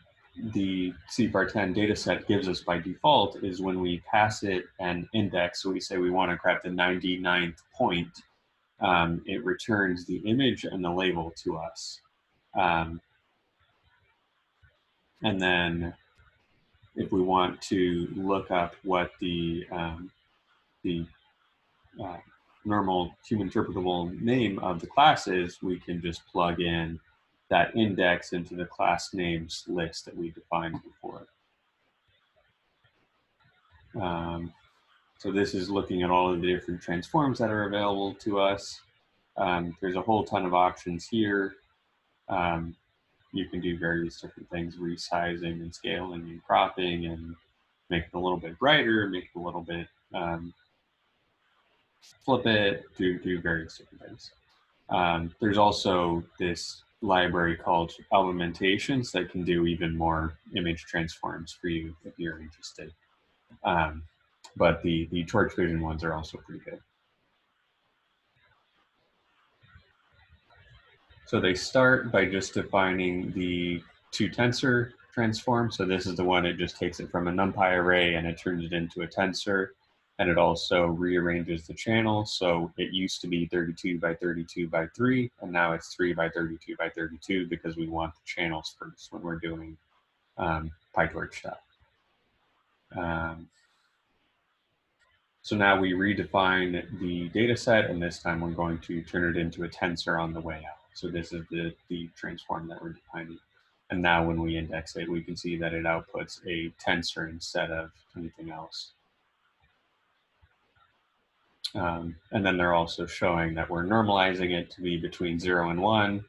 the CFAR10 data set gives us by default is when we pass it an index, so we say we want to grab the 99th point, it returns the image and the label to us. And then if we want to look up what the normal human interpretable name of the class is, we can just plug in that index into the class names list that we defined before. So this is looking at all of the different transforms that are available to us. There's a whole ton of options here. You can do various different things, resizing and scaling and cropping, and make it a little bit brighter, make it a little bit, flip it, do various different things. There's also this library called Augmentations that can do even more image transforms for you if you're interested. But the Torch Vision ones are also pretty good. So they start by just defining the two tensor transforms. So this is the one, it just takes it from a NumPy array and it turns it into a tensor. And it also rearranges the channel. So it used to be 32 by 32 by 3, and now it's 3 by 32 by 32 because we want the channels first when we're doing PyTorch stuff. So now we redefine the data set, and this time we're going to turn it into a tensor on the way out. So this is the transform that we're defining. And now when we index it, we can see that it outputs a tensor instead of anything else. And then they're also showing that we're normalizing it to be between 0 and 1.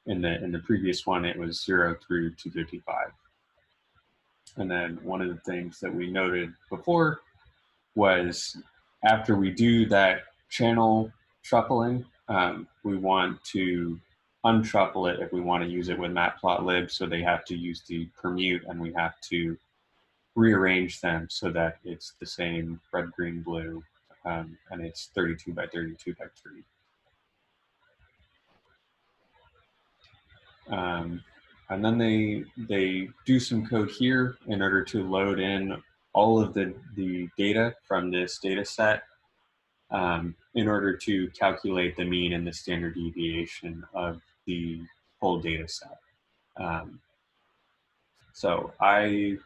In the previous one, it was 0 through 255. And then one of the things that we noted before was after we do that channel shuffling, we want to unshuffle it if we want to use it with matplotlib. So they have to use the permute, and we have to rearrange them so that it's the same red, green, blue, and it's 32 by 32 by 3. And then they do some code here in order to load in all of the data from this data set in order to calculate the mean and the standard deviation of the whole data set. So I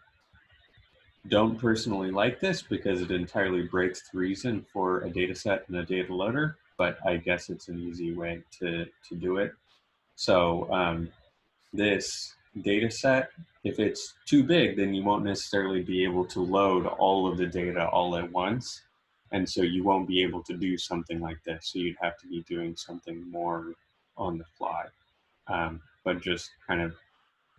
don't personally like this because it entirely breaks the reason for a data set and a data loader, but I guess it's an easy way to do it. So this data set, if it's too big, then you won't necessarily be able to load all of the data all at once. And so you won't be able to do something like this. So you'd have to be doing something more on the fly. But just kind of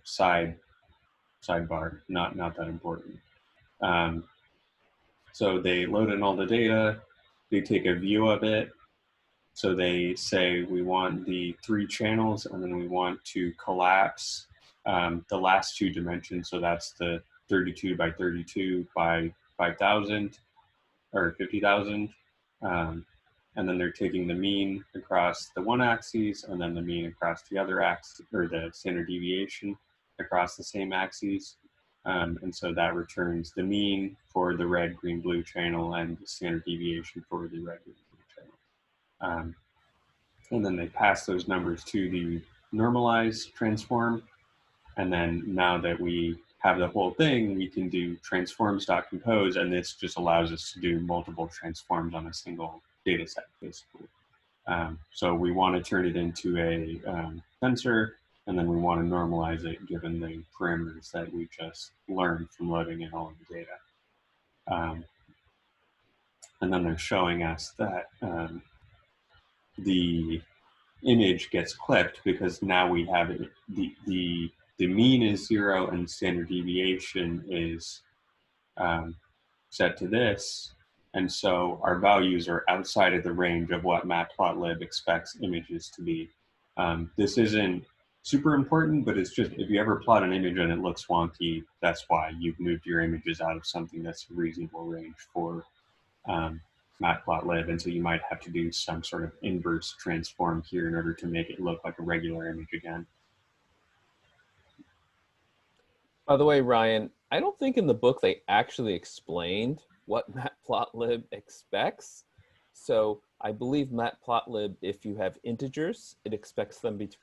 sidebar, not that important. So they load in all the data, they take a view of it. So they say we want the 3 channels, and then we want to collapse the last 2 dimensions. So that's the 32 by 32 by 5,000 or 50,000. And then they're taking the mean across the one axis, and then the mean across the other axis, or the standard deviation across the same axes. And so that returns the mean for the red, green, blue channel, and the standard deviation for the red, green, blue channel. And then they pass those numbers to the normalized transform. And then now that we have the whole thing, we can do transforms.compose, and this just allows us to do multiple transforms on a single data set, basically. So we want to turn it into a tensor, and then we want to normalize it given the parameters that we just learned from loading in all of the data. And then they're showing us that the image gets clipped because now we have it, the mean is 0 and standard deviation is set to this. And so our values are outside of the range of what Matplotlib expects images to be. This isn't super important, but it's just, if you ever plot an image and it looks wonky, that's why you've moved your images out of something that's a reasonable range for Matplotlib. And so you might have to do some sort of inverse transform here in order to make it look like a regular image again. By the way, Ryan, I don't think in the book they actually explained what Matplotlib expects. So I believe Matplotlib, if you have integers, it expects them to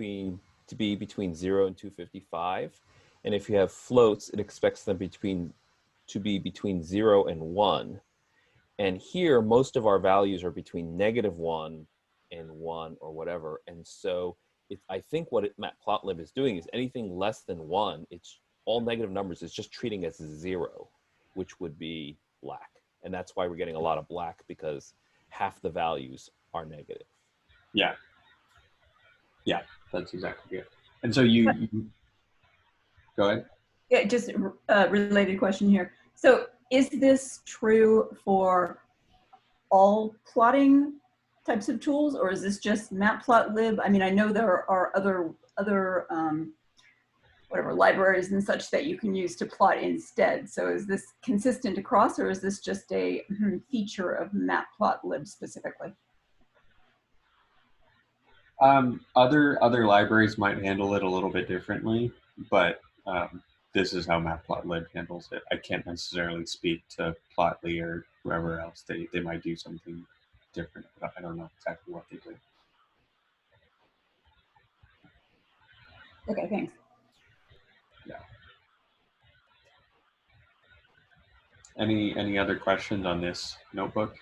be between 0 and 255. And if you have floats, it expects them to be between 0 and 1. And here, most of our values are between -1 and 1 or whatever. And so I think what Matplotlib is doing is anything less than 1, it's all negative numbers, it's just treating as 0, which would be black. And that's why we're getting a lot of black, because half the values are negative. Yeah. Yeah, that's exactly it. And so you go ahead. Yeah, just a related question here. So is this true for all plotting types of tools, or is this just Matplotlib? I mean, I know there are other whatever libraries and such that you can use to plot instead. So is this consistent across, or is this just a feature of Matplotlib specifically? Other libraries might handle it a little bit differently, but this is how Matplotlib handles it. I can't necessarily speak to Plotly or whoever else. They might do something different, but I don't know exactly what they do. Okay, thanks. Yeah. Any other questions on this notebook?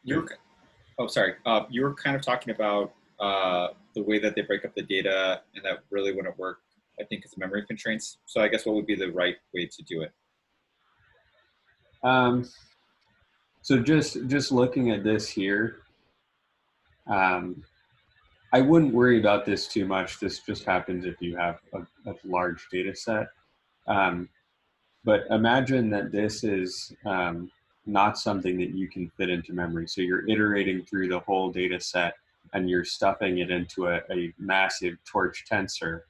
You were kind of talking about the way that they break up the data, and that really wouldn't work, I think, because of memory constraints. So I guess what would be the right way to do it? So just looking at this here, I wouldn't worry about this too much. This just happens if you have a large data set. But imagine that this is not something that you can fit into memory. So you're iterating through the whole data set and you're stuffing it into a massive torch tensor.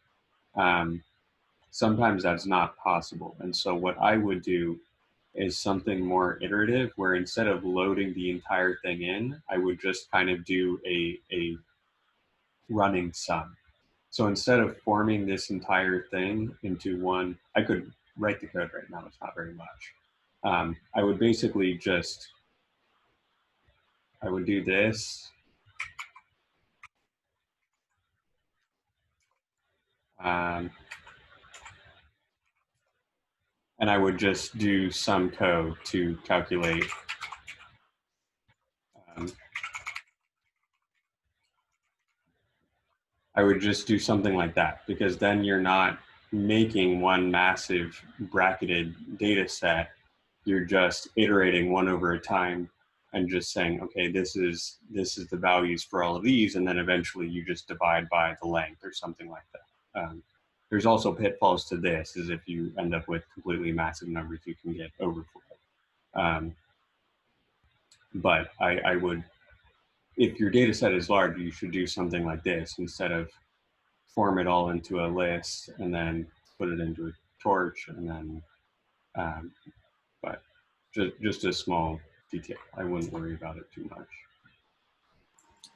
Sometimes that's not possible. And so what I would do is something more iterative, where instead of loading the entire thing in, I would just kind of do a running sum. So instead of forming this entire thing into one, I could write the code right now, it's not very much. I would basically just, I would do this. And I would just do some code to calculate I would just do something like that, because then you're not making one massive bracketed data set. You're just iterating one over a time and just saying, okay, this is the values for all of these, and then eventually you just divide by the length or something like that. There's also pitfalls to this, is if you end up with completely massive numbers, you can get overflow. But I would, if your data set is large, you should do something like this instead of form it all into a list and then put it into a torch, and then, but just a small detail. I wouldn't worry about it too much.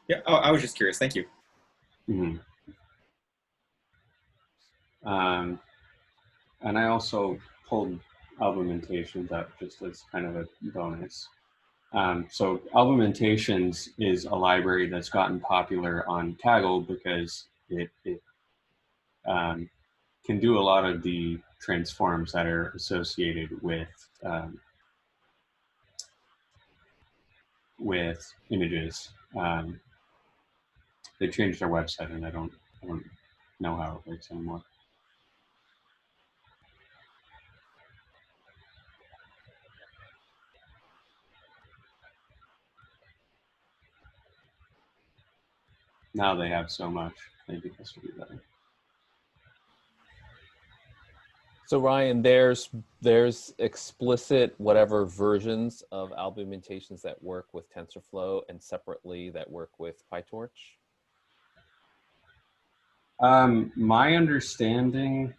Yeah, oh, I was just curious. Thank you. Mm-hmm. And I also pulled Augmentations up just as kind of a bonus. So Augmentations is a library that's gotten popular on Kaggle because it can do a lot of the transforms that are associated with images. They changed their website, and I don't know how it works anymore. Now they have so much. Maybe this will be better. So Ryan, there's explicit whatever versions of Augmentations that work with TensorFlow and separately that work with PyTorch? My understanding,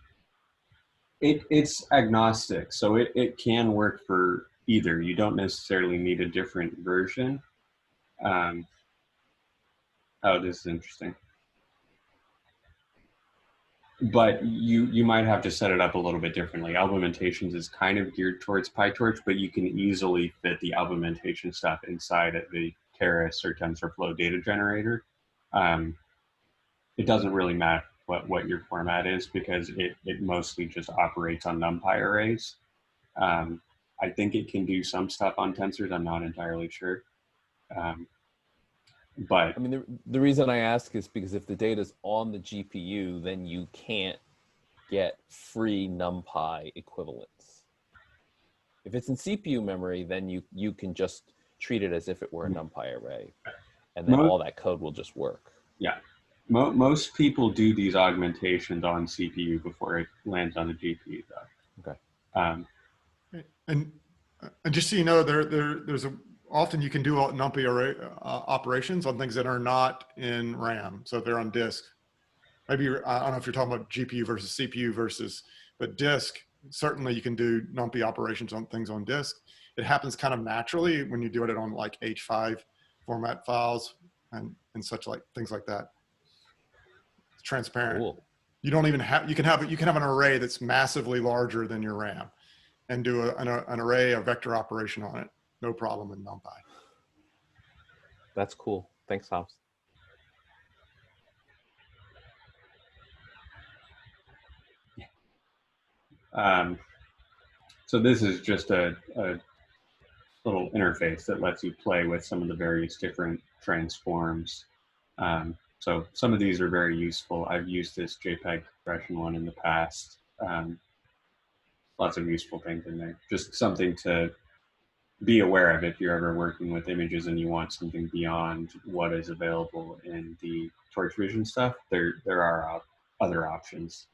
it's agnostic, so it can work for either. You don't necessarily need a different version. Oh, this is interesting. But you might have to set it up a little bit differently. Augmentations is kind of geared towards PyTorch, but you can easily fit the Augmentation stuff inside of the Keras or TensorFlow data generator. It doesn't really matter what your format is, because it mostly just operates on NumPy arrays. I think it can do some stuff on tensors. I'm not entirely sure. But I mean, the reason I ask is because if the data's on the GPU, then you can't get free NumPy equivalents. If it's in CPU memory, then you can just treat it as if it were a NumPy array, and then all that code will just work. Yeah. Most people do these augmentations on CPU before it lands on the GPU, though. Okay. And just so you know, there's often you can do NumPy array operations on things that are not in RAM. So if they're on disk, maybe I don't know if you're talking about GPU versus CPU but disk, certainly you can do NumPy operations on things on disk. It happens kind of naturally when you do it on like H5 format files and such, like things like that. It's transparent. Cool. You don't even have, you can have an array that's massively larger than your RAM and do an array, a vector operation on it. No problem in NumPy. That's cool. Thanks, Hobbs. So this is just a little interface that lets you play with some of the various different transforms. So some of these are very useful. I've used this JPEG compression one in the past. Lots of useful things in there. Just something to be aware of if you're ever working with images and you want something beyond what is available in the Torch Vision stuff. There are other options.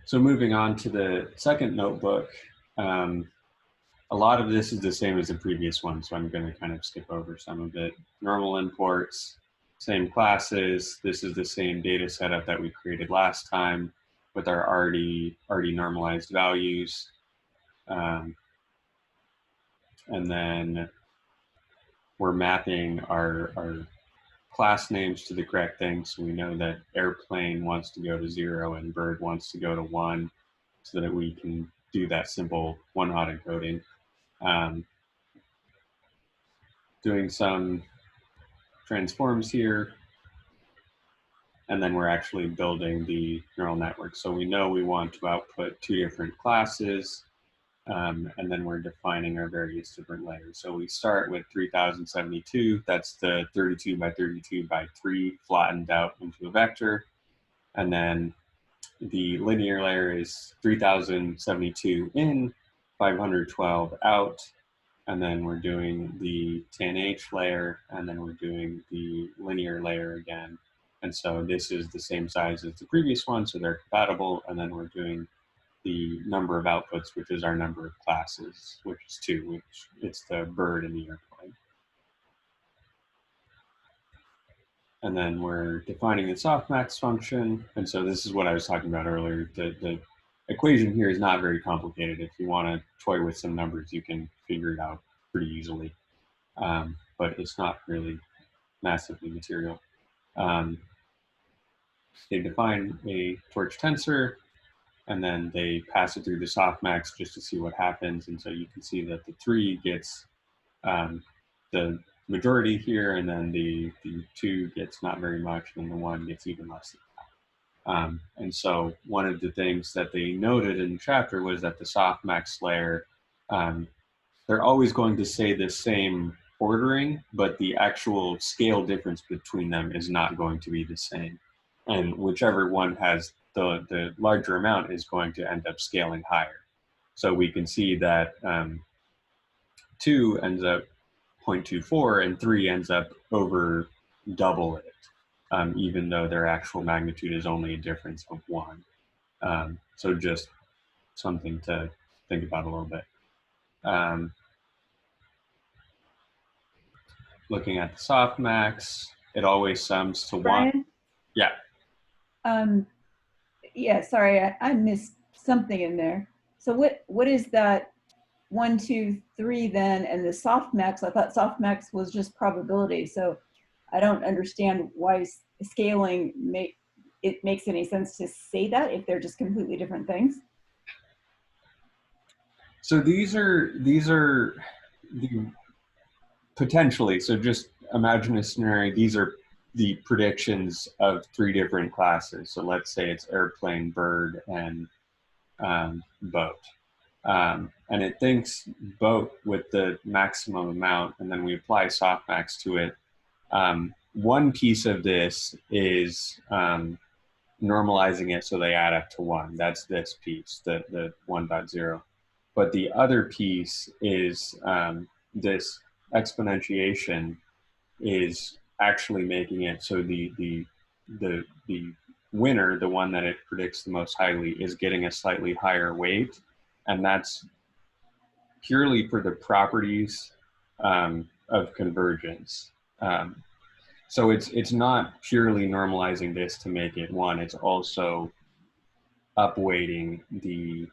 So moving on to the second notebook, a lot of this is the same as the previous one, so I'm going to kind of skip over some of it. Normal imports, same classes. This is the same data setup that we created last time with our already normalized values. And then we're mapping our class names to the correct thing. So we know that airplane wants to go to 0 and bird wants to go to 1, so that we can do that simple one-hot encoding. Doing some transforms here. And then we're actually building the neural network. So we know we want to output 2 different classes, and then we're defining our various different layers. So we start with 3072, that's the 32 by 32 by 3 flattened out into a vector. And then the linear layer is 3072 in, 512 out. And then we're doing the tanh layer, and then we're doing the linear layer again. And so this is the same size as the previous one, so they're compatible. And then we're doing the number of outputs, which is our number of classes, which is 2, which it's the bird and the airplane. And then we're defining the softmax function. And so this is what I was talking about earlier. The equation here is not very complicated. If you want to toy with some numbers, you can figure it out pretty easily. But it's not really massively material. They define a torch tensor, and then they pass it through the softmax just to see what happens. And so you can see that the 3 gets the majority here, and then the 2 gets not very much, and the 1 gets even less than that. And so one of the things that they noted in the chapter was that the softmax layer, they're always going to say the same ordering, but the actual scale difference between them is not going to be the same. And whichever one has the larger amount is going to end up scaling higher. So we can see that 2 ends up 0.24 and 3 ends up over double it, even though their actual magnitude is only a difference of 1. So just something to think about a little bit. Looking at the softmax, it always sums to Brian? 1. Yeah. Yeah, sorry, I missed something in there. So what is that 1, 2, 3 then, and the softmax? I thought softmax was just probability. So I don't understand why scaling makes any sense to say that if they're just completely different things. So these are the potentially. So just imagine a scenario. These are the predictions of 3 different classes. So let's say it's airplane, bird, and boat. And it thinks boat with the maximum amount, and then we apply softmax to it. One piece of this is normalizing it so they add up to 1. That's this piece, the 1.0. But the other piece is this exponentiation is actually making it so the winner, the one that it predicts the most highly, is getting a slightly higher weight, and that's purely for the properties of convergence. So it's not purely normalizing this to make it 1. It's also upweighting the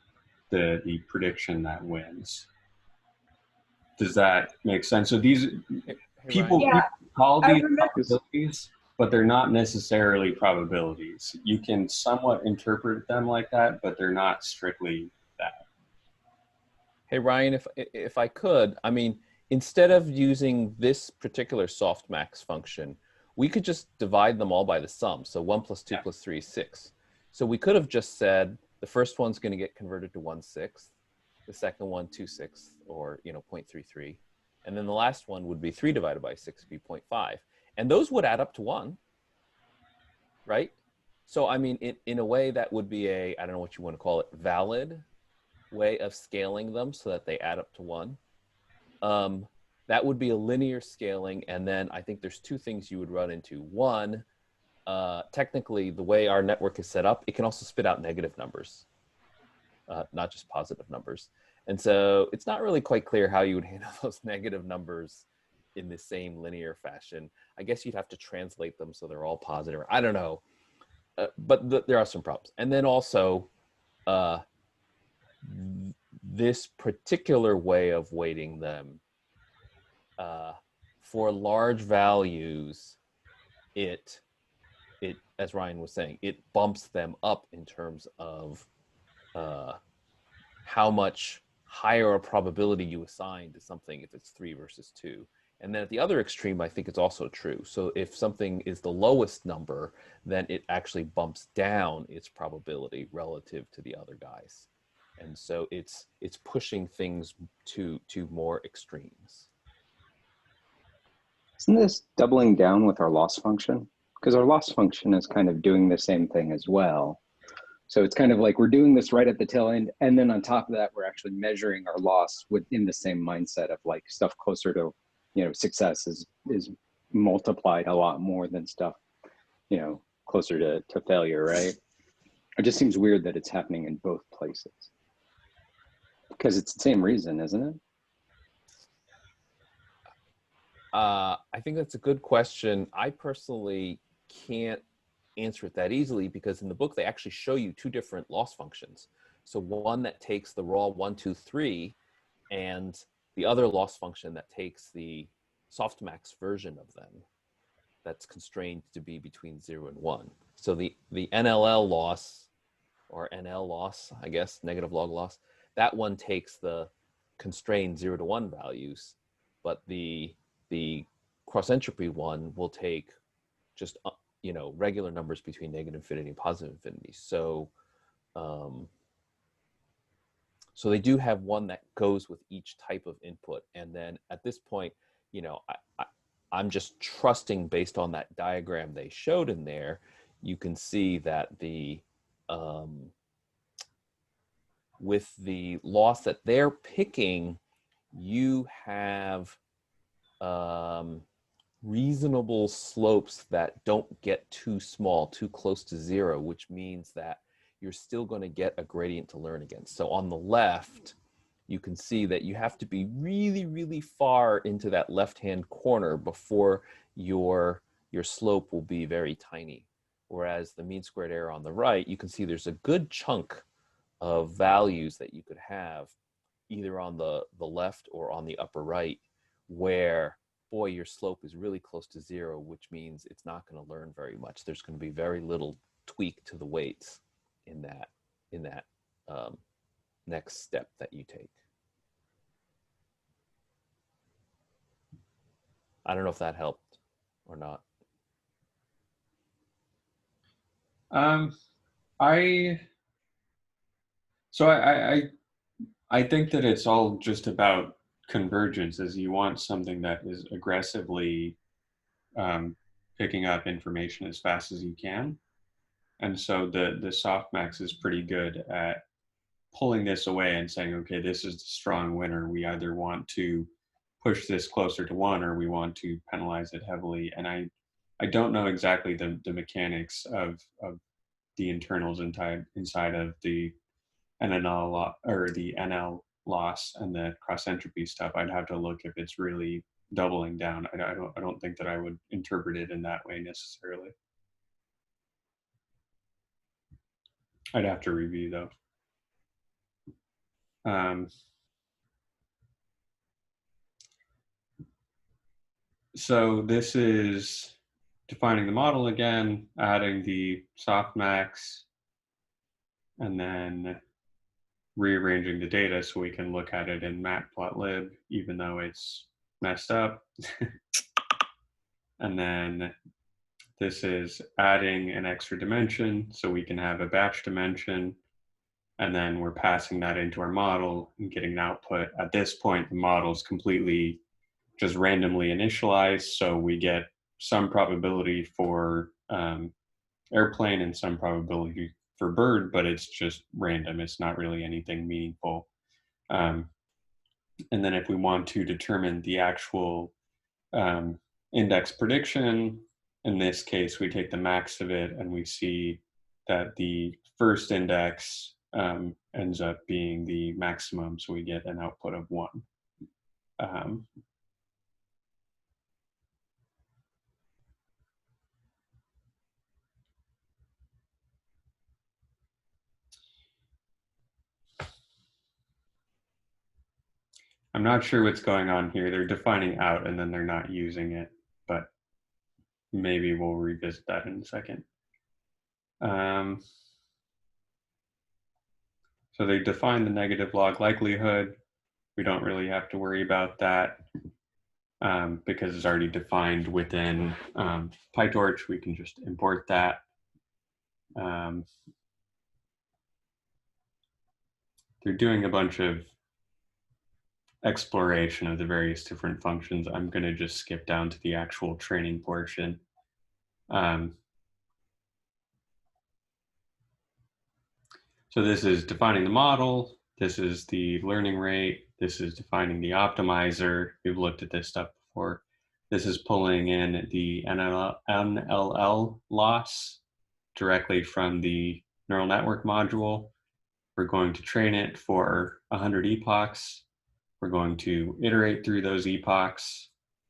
prediction that wins. Does that make sense? So these people call these probabilities, but they're not necessarily probabilities. You can somewhat interpret them like that, but they're not strictly that. Hey, Ryan, if I could, I mean, instead of using this particular softmax function, we could just divide them all by the sum. So 1 plus 2 plus 3 is 6. So we could have just said the first one's going to get converted to 1/6, the second one 2/6, or 0.33, and then the last one would be 3 divided by 6 would be 0.5, and those would add up to 1, right? So I mean, in a way, that would be a, I don't know what you want to call it, valid way of scaling them so that they add up to 1. That would be a linear scaling, and then I think there's 2 things you would run into. One, technically, the way our network is set up, it can also spit out negative numbers, not just positive numbers. And so it's not really quite clear how you would handle those negative numbers in the same linear fashion. I guess you'd have to translate them so they're all positive. I don't know, but there are some problems. And then also, this particular way of weighting them, for large values, it, as Ryan was saying, it bumps them up in terms of how much higher a probability you assign to something if it's 3 versus 2. And then at the other extreme, I think it's also true. So if something is the lowest number, then it actually bumps down its probability relative to the other guys. And so it's pushing things to more extremes. Isn't this doubling down with our loss function? Because our loss function is kind of doing the same thing as well. So it's kind of like we're doing this right at the tail end. And then on top of that, we're actually measuring our loss within the same mindset of like stuff closer to, you know, success is multiplied a lot more than stuff, you know, closer to failure, right? It just seems weird that it's happening in both places. Because it's the same reason, isn't it? I think that's a good question. I personally can't answer it that easily because in the book, they actually show you two different loss functions. So one that takes the raw 1, 2, 3, and the other loss function that takes the softmax version of them that's constrained to be between 0 and 1. So the NLL loss, or NL loss, I guess, negative log loss, that one takes the constrained 0 to 1 values, but the cross entropy one will take just you know, regular numbers between negative infinity and positive infinity. So so they do have one that goes with each type of input. And then at this point, you know, I'm just trusting based on that diagram they showed in there, you can see that the with the loss that they're picking, you have reasonable slopes that don't get too small, too close to 0, which means that you're still going to get a gradient to learn against. So on the left, you can see that you have to be really, really far into that left-hand corner before your slope will be very tiny. Whereas the mean squared error on the right, you can see there's a good chunk of values that you could have either on the left or on the upper right where, boy, your slope is really close to 0, which means it's not going to learn very much. There's going to be very little tweak to the weights in that next step that you take. I don't know if that helped or not. I think that it's all just about convergence, as you want something that is aggressively picking up information as fast as you can. And so the softmax is pretty good at pulling this away and saying, okay, this is the strong winner. We either want to push this closer to 1 or we want to penalize it heavily. And I don't know exactly the mechanics of the internals inside of the NL or the NL loss and the cross entropy stuff. I'd have to look if it's really doubling down. I don't think that I would interpret it in that way necessarily. I'd have to review though. So this is defining the model again, adding the softmax, and then rearranging the data so we can look at it in matplotlib, even though it's messed up. And then this is adding an extra dimension so we can have a batch dimension. And then we're passing that into our model and getting an output. At this point, the model is completely just randomly initialized. So we get some probability for airplane and some probability for bird, but it's just random. It's not really anything meaningful. And then if we want to determine the actual index prediction, in this case, we take the max of it and we see that the first index ends up being the maximum. So we get an output of 1. I'm not sure what's going on here. They're defining out and then they're not using it, but maybe we'll revisit that in a second. So they define the negative log likelihood. We don't really have to worry about that. because it's already defined within PyTorch. We can just import that. They're doing a bunch of exploration of the various different functions. I'm going to just skip down to the actual training portion. So this is defining the model. This is the learning rate. This is defining the optimizer. We've looked at this stuff before. This is pulling in the NLL loss directly from the neural network module. We're going to train it for 100 epochs. We're going to iterate through those epochs,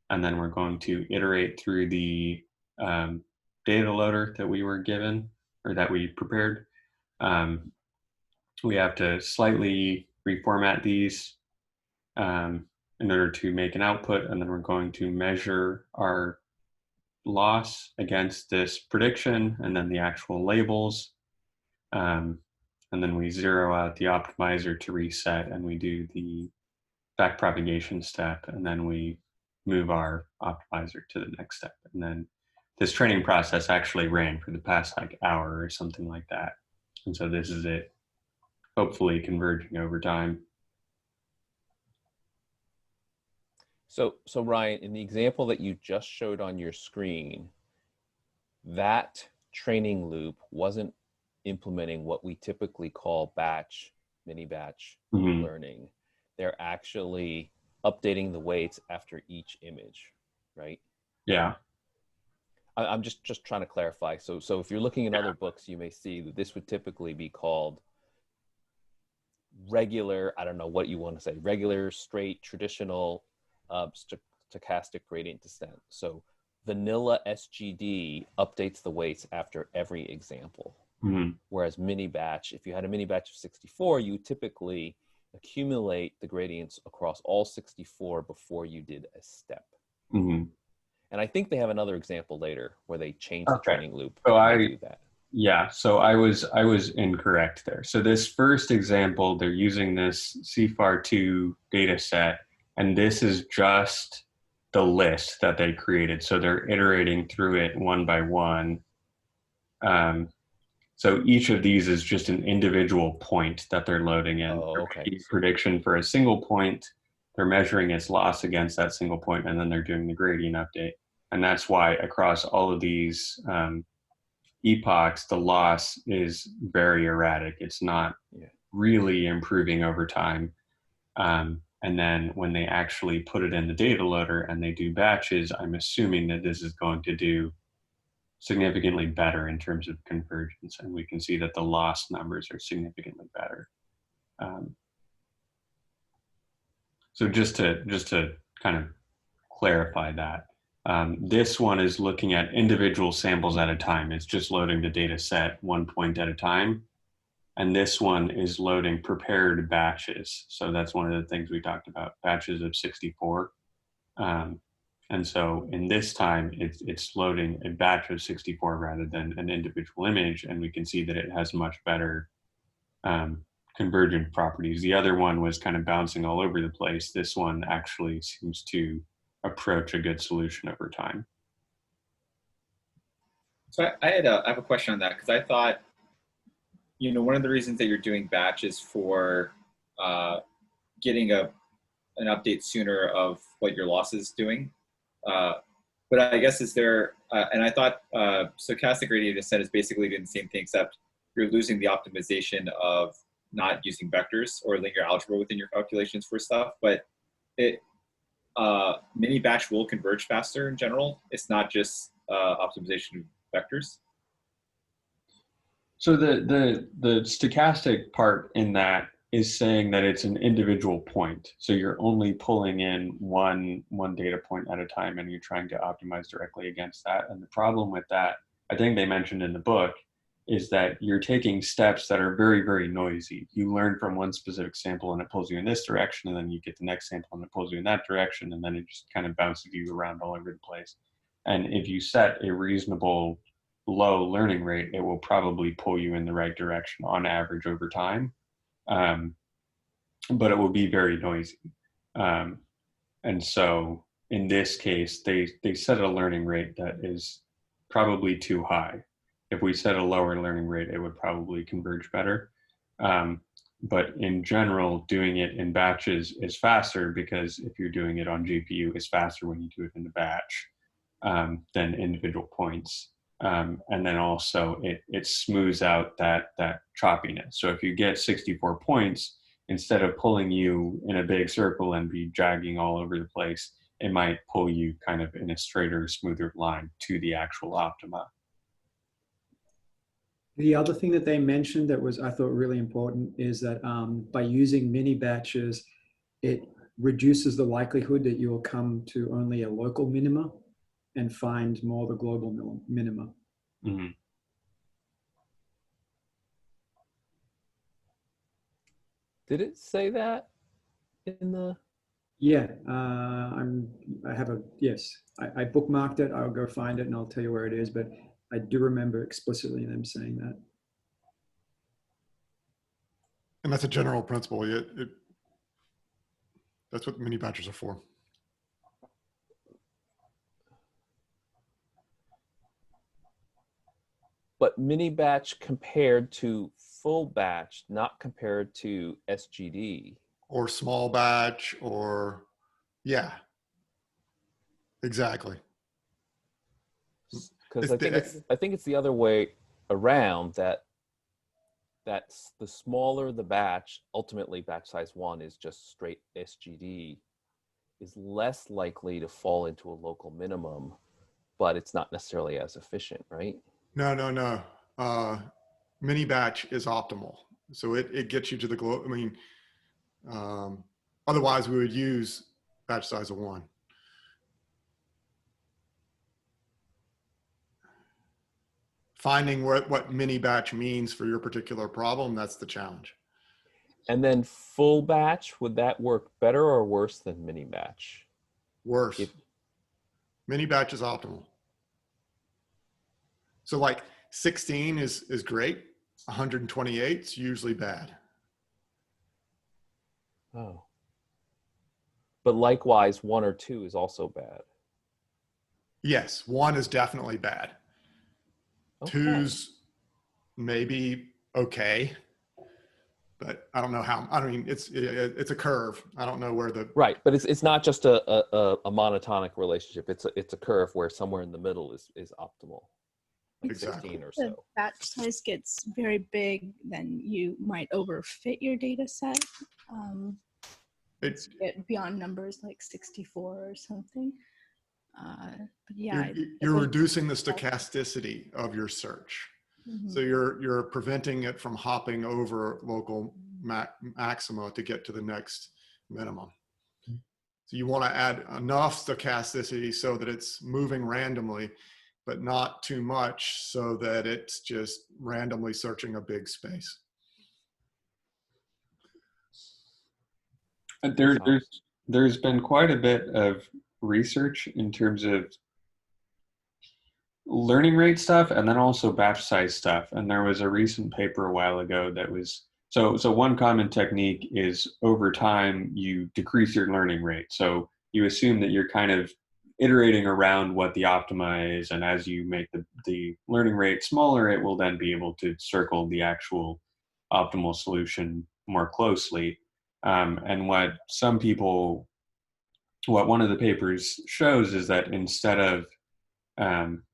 and then we're going to iterate through the data loader that we were given, or that we prepared. We have to slightly reformat these in order to make an output, and then we're going to measure our loss against this prediction and then the actual labels. And then we zero out the optimizer to reset, and we do the backpropagation step, and then we move our optimizer to the next step. And then this training process actually ran for the past like hour or something like that. And so this is it, hopefully converging over time. So Ryan, in the example that you just showed on your screen, that training loop wasn't implementing what we typically call batch, mini batch learning. They're actually updating the weights after each image, right? Yeah. I'm just trying to clarify. So if you're looking in other books, you may see that this would typically be called regular, I don't know what you want to say, regular, straight, traditional, stochastic gradient descent. So vanilla SGD updates the weights after every example. Whereas mini batch, if you had a mini batch of 64, you typically accumulate the gradients across all 64 before you did a step. And I think they have another example later where they change the training loop. So do that. Yeah, so I was incorrect there. So this first example, they're using this CFAR2 data set, and this is just the list that they created. So they're iterating through it one by one. So each of these is just an individual point that they're loading in. Prediction for a single point, they're measuring its loss against that single point, and then they're doing the gradient update. And that's why across all of these epochs, the loss is very erratic. It's not really improving over time. And then when they actually put it in the data loader and they do batches, I'm assuming that this is going to do significantly better in terms of convergence, and we can see that the loss numbers are significantly better. So just to kind of clarify that, this one is looking at individual samples at a time. It's just loading the data set one point at a time. And this one is loading prepared batches. So that's one of the things we talked about, batches of 64. And so in this time, it's loading a batch of 64 rather than an individual image, and we can see that it has much better convergent properties. The other one was kind of bouncing all over the place. This one actually seems to approach a good solution over time. So I have a question on that, because I thought, one of the reasons that you're doing batch is for getting an update sooner of what your loss is doing. But I guess is there, and I thought stochastic gradient descent is basically doing the same thing, except you're losing the optimization of not using vectors or linear algebra within your calculations for stuff. But mini batch will converge faster in general. It's not just optimization of vectors. So the stochastic part in that is saying that it's an individual point. So you're only pulling in one data point at a time, and you're trying to optimize directly against that. And the problem with that, I think they mentioned in the book, is that you're taking steps that are very, very noisy. You learn from one specific sample and it pulls you in this direction, and then you get the next sample and it pulls you in that direction, and then it just kind of bounces you around all over the place. And if you set a reasonable low learning rate, it will probably pull you in the right direction on average over time. But it will be very noisy. And so in this case, they set a learning rate that is probably too high. If we set a lower learning rate, it would probably converge better. But in general, doing it in batches is faster, because if you're doing it on GPU, it's faster when you do it in a batch than individual points. And then also it smooths out that choppiness. So if you get 64 points, instead of pulling you in a big circle and be dragging all over the place, it might pull you kind of in a straighter, smoother line to the actual optima. The other thing that they mentioned that was, I thought, really important is that by using mini batches, it reduces the likelihood that you will come to only a local minima and find more the global minima. Mm-hmm. Did it say that in the? Yeah, I have a, yes, I bookmarked it. I'll go find it and I'll tell you where it is, but I do remember explicitly them saying that. And that's a general principle. That's what mini batches are for. But mini batch compared to full batch, not compared to SGD. Or small batch, or, yeah, exactly. Because I think it's the other way around, that's the smaller the batch, ultimately batch size 1 is just straight SGD, is less likely to fall into a local minimum, but it's not necessarily as efficient, right? No. Mini batch is optimal. So it gets you to the globe. I mean, otherwise we would use batch size of 1. Finding what mini batch means for your particular problem, that's the challenge. And then full batch, would that work better or worse than mini batch? Worse. Mini batch is optimal. So like 16 is great. 128 is usually bad. Oh. But likewise, 1 or 2 is also bad. Yes, 1 is definitely bad. Okay. 2's maybe okay, but I don't know how. I mean, it's a curve. I don't know where the right, but it's not just a monotonic relationship. It's a curve where somewhere in the middle is optimal. Like exactly. 16 or If so. the batch size gets very big, then you might overfit your data set. Get beyond numbers like 64 or something. But yeah, you're reducing the stochasticity of your search. Mm-hmm. So you're preventing it from hopping over local maxima to get to the next minimum. So you want to add enough stochasticity so that it's moving randomly, but not too much so that it's just randomly searching a big space. There's been quite a bit of research in terms of learning rate stuff and then also batch size stuff. And there was a recent paper a while ago that was, so one common technique is over time you decrease your learning rate. So you assume that you're kind of iterating around what the optima is, and as you make the learning rate smaller, it will then be able to circle the actual optimal solution more closely. And what one of the papers shows is that instead of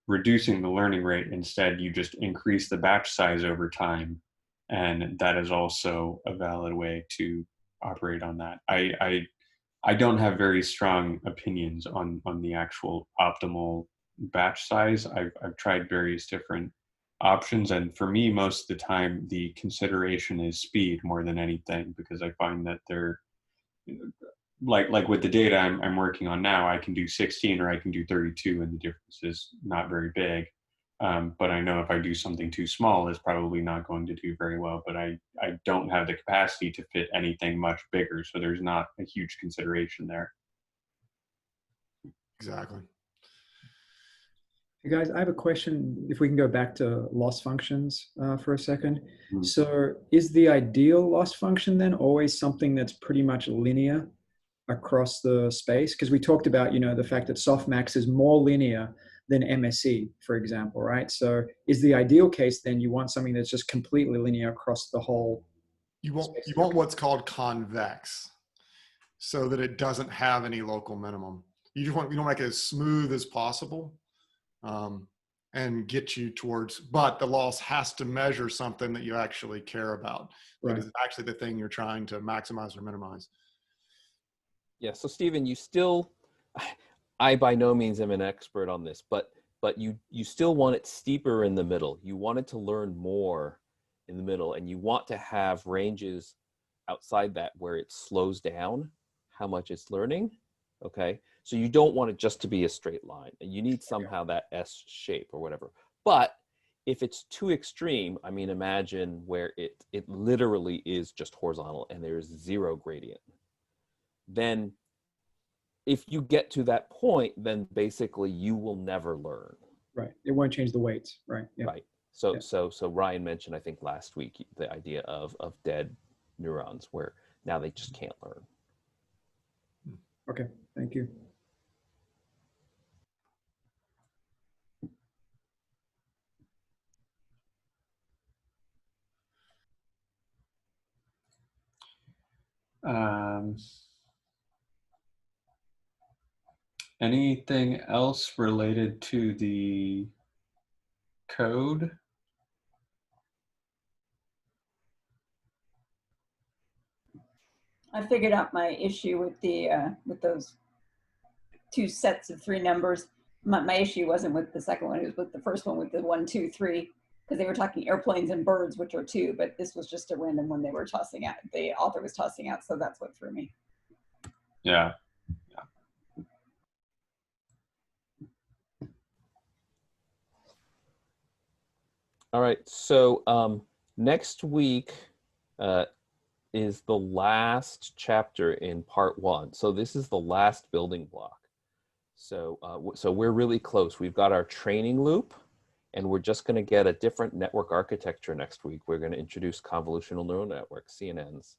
reducing the learning rate, instead you just increase the batch size over time, and that is also a valid way to operate on that. I don't have very strong opinions on the actual optimal batch size. I've tried various different options, and for me, most of the time, the consideration is speed more than anything, because I find that they're like with the data I'm working on now, I can do 16 or I can do 32, and the difference is not very big. But I know if I do something too small, it's probably not going to do very well. But I don't have the capacity to fit anything much bigger, so there's not a huge consideration there. Exactly. Hey guys, I have a question. If we can go back to loss functions for a second. Mm-hmm. So is the ideal loss function then always something that's pretty much linear across the space? Because we talked about, you know, the fact that softmax is more linear than MSE, for example, right? So is the ideal case then you want something that's just completely linear across the whole? You want what's called convex, so that it doesn't have any local minimum. You want to make it as smooth as possible, and get you towards, but the loss has to measure something that you actually care about. Right. That is actually the thing you're trying to maximize or minimize. Yeah, so Stephen, you still, I by no means am an expert on this, but you still want it steeper in the middle. You want it to learn more in the middle, and you want to have ranges outside that where it slows down how much it's learning, okay? So you don't want it just to be a straight line, and you need somehow that S shape or whatever. But if it's too extreme, I mean, imagine where it literally is just horizontal and there's zero gradient. Then if you get to that point, then basically you will never learn. Right, it won't change the weights, right? Yep. Right. So, so Ryan mentioned, I think last week, the idea of dead neurons where now they just can't learn. Okay, thank you. Anything else related to the code? I figured out my issue with the with those two sets of three numbers. My issue wasn't with the second one; it was with the first one, with the 1, 2, 3, because they were talking airplanes and birds, which are 2, but this was just a random one they were tossing out. The author was tossing out, so that's what threw me. Yeah. All right, so next week is the last chapter in part 1. So this is the last building block. So, so we're really close. We've got our training loop, and we're just going to get a different network architecture next week. We're going to introduce convolutional neural networks, CNNs.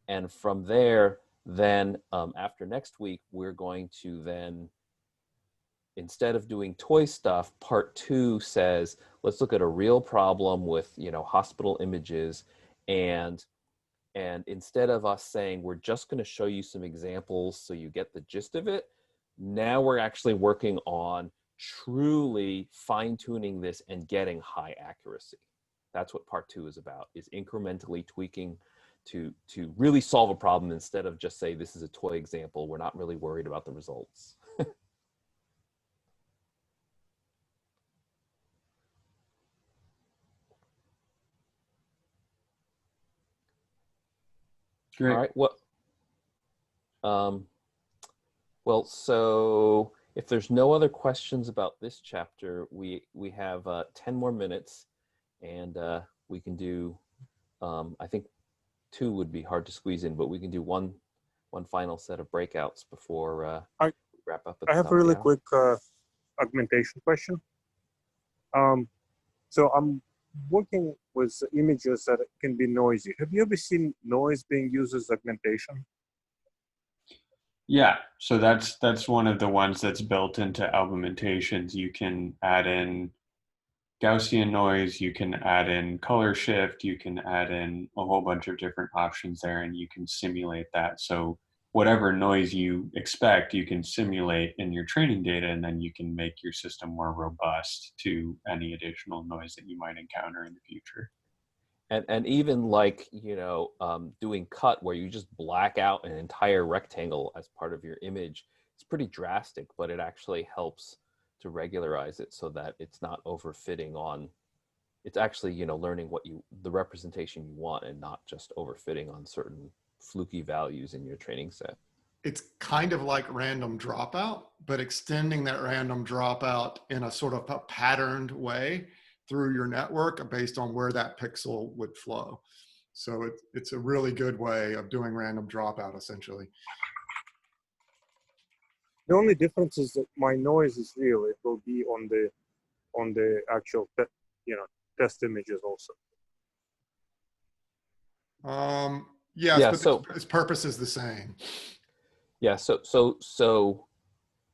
And from there, then after next week, we're going to then, instead of doing toy stuff, part 2 says, let's look at a real problem with, you know, hospital images. And instead of us saying, we're just going to show you some examples so you get the gist of it, now we're actually working on truly fine-tuning this and getting high accuracy. That's what part 2 is about, is incrementally tweaking to really solve a problem instead of just say, this is a toy example. We're not really worried about the results. Great. All right. Well, so if there's no other questions about this chapter, we have 10 more minutes, and we can do. I think 2 would be hard to squeeze in, but we can do one final set of breakouts before we wrap up. I have a really quick augmentation question. So I'm working with images that can be noisy. Have you ever seen noise being used as augmentation? Yeah, so that's one of the ones that's built into Augmentations. You can add in Gaussian noise, you can add in color shift, you can add in a whole bunch of different options there, and you can simulate that. So whatever noise you expect, you can simulate in your training data, and then you can make your system more robust to any additional noise that you might encounter in the future. And even like, you know, doing cut where you just black out an entire rectangle as part of your image, it's pretty drastic, but it actually helps to regularize it so that it's not overfitting on, it's actually, you know, learning what the representation you want and not just overfitting on certain fluky values in your training set. It's kind of like random dropout, but extending that random dropout in a sort of a patterned way through your network based on where that pixel would flow. So it's a really good way of doing random dropout, essentially. The only difference is that my noise is real. It will be on the actual, you know, test images also. Yes, yeah, but so its purpose is the same. Yeah, so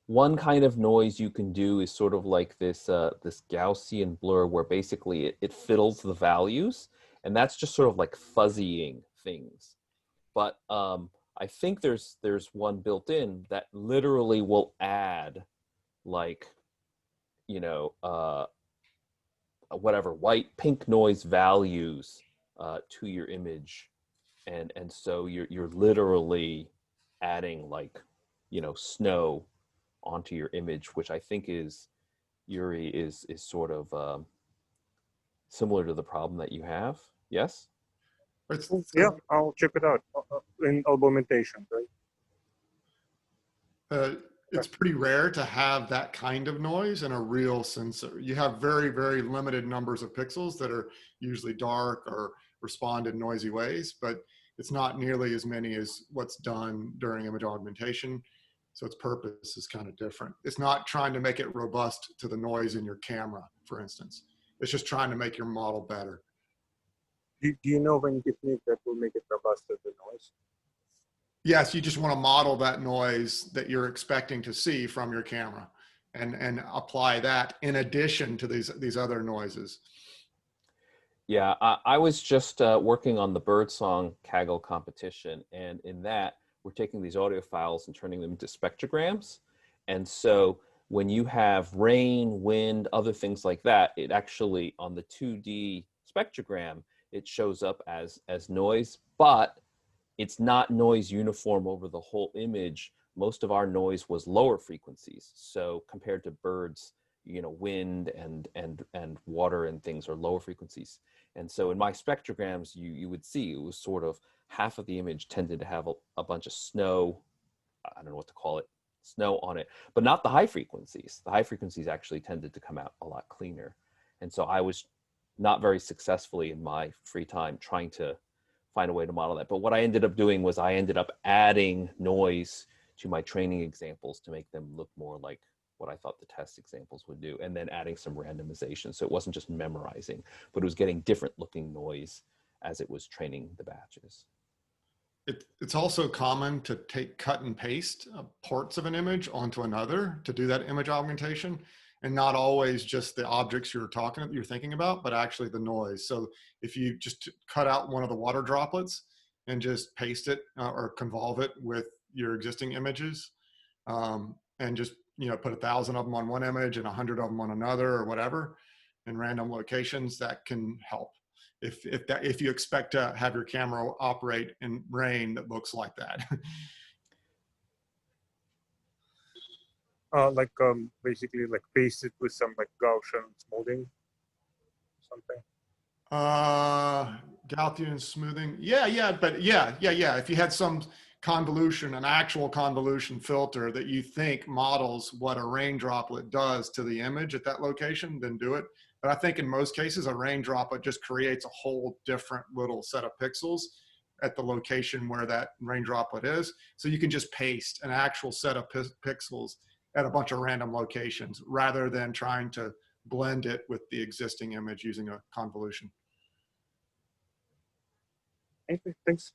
one kind of noise you can do is sort of like this this Gaussian blur, where basically it fiddles the values, and that's just sort of like fuzzying things. But I think there's one built in that literally will add, like, you know, whatever white, pink noise values to your image, and so you're literally adding, like, you know, snow onto your image, which I think is, Yuri, is sort of similar to the problem that you have. Yes. Yeah, I'll check it out in Augmentation, right? It's pretty rare to have that kind of noise in a real sensor. You have very, very limited numbers of pixels that are usually dark or respond in noisy ways, but it's not nearly as many as what's done during image augmentation. So its purpose is kind of different. It's not trying to make it robust to the noise in your camera, for instance. It's just trying to make your model better. Do you know of any technique that will make it robust to the noise? Yes, you just want to model that noise that you're expecting to see from your camera, and apply that in addition to these other noises. Yeah, I was just working on the Birdsong Kaggle competition, and in that, we're taking these audio files and turning them into spectrograms. And so when you have rain, wind, other things like that, it actually, on the 2D spectrogram, it shows up as noise, but it's not noise uniform over the whole image. Most of our noise was lower frequencies. So compared to birds, you know, wind and water and things are lower frequencies. And so in my spectrograms, you would see it was sort of half of the image tended to have a bunch of snow, I don't know what to call it, snow on it, but not the high frequencies. The high frequencies actually tended to come out a lot cleaner. And so I was not very successfully in my free time trying to find a way to model that. But what I ended up doing was I ended up adding noise to my training examples to make them look more like what I thought the test examples would do, and then adding some randomization. So it wasn't just memorizing, but it was getting different looking noise as it was training the batches. It's also common to cut and paste parts of an image onto another to do that image augmentation, and not always just the objects you're thinking about, but actually the noise. So if you just cut out one of the water droplets and just paste it or convolve it with your existing images, and just, you know, put 1,000 of them on one image and 100 of them on another or whatever in random locations, that can help. If you expect to have your camera operate in rain that looks like that. Basically like paste it with some like Gaussian smoothing, something. Gaussian smoothing. Yeah. If you had some convolution, an actual convolution filter that you think models what a rain droplet does to the image at that location, then do it. But I think in most cases, a rain droplet just creates a whole different little set of pixels at the location where that rain droplet is. So you can just paste an actual set of pixels at a bunch of random locations rather than trying to blend it with the existing image using a convolution. Okay, thanks.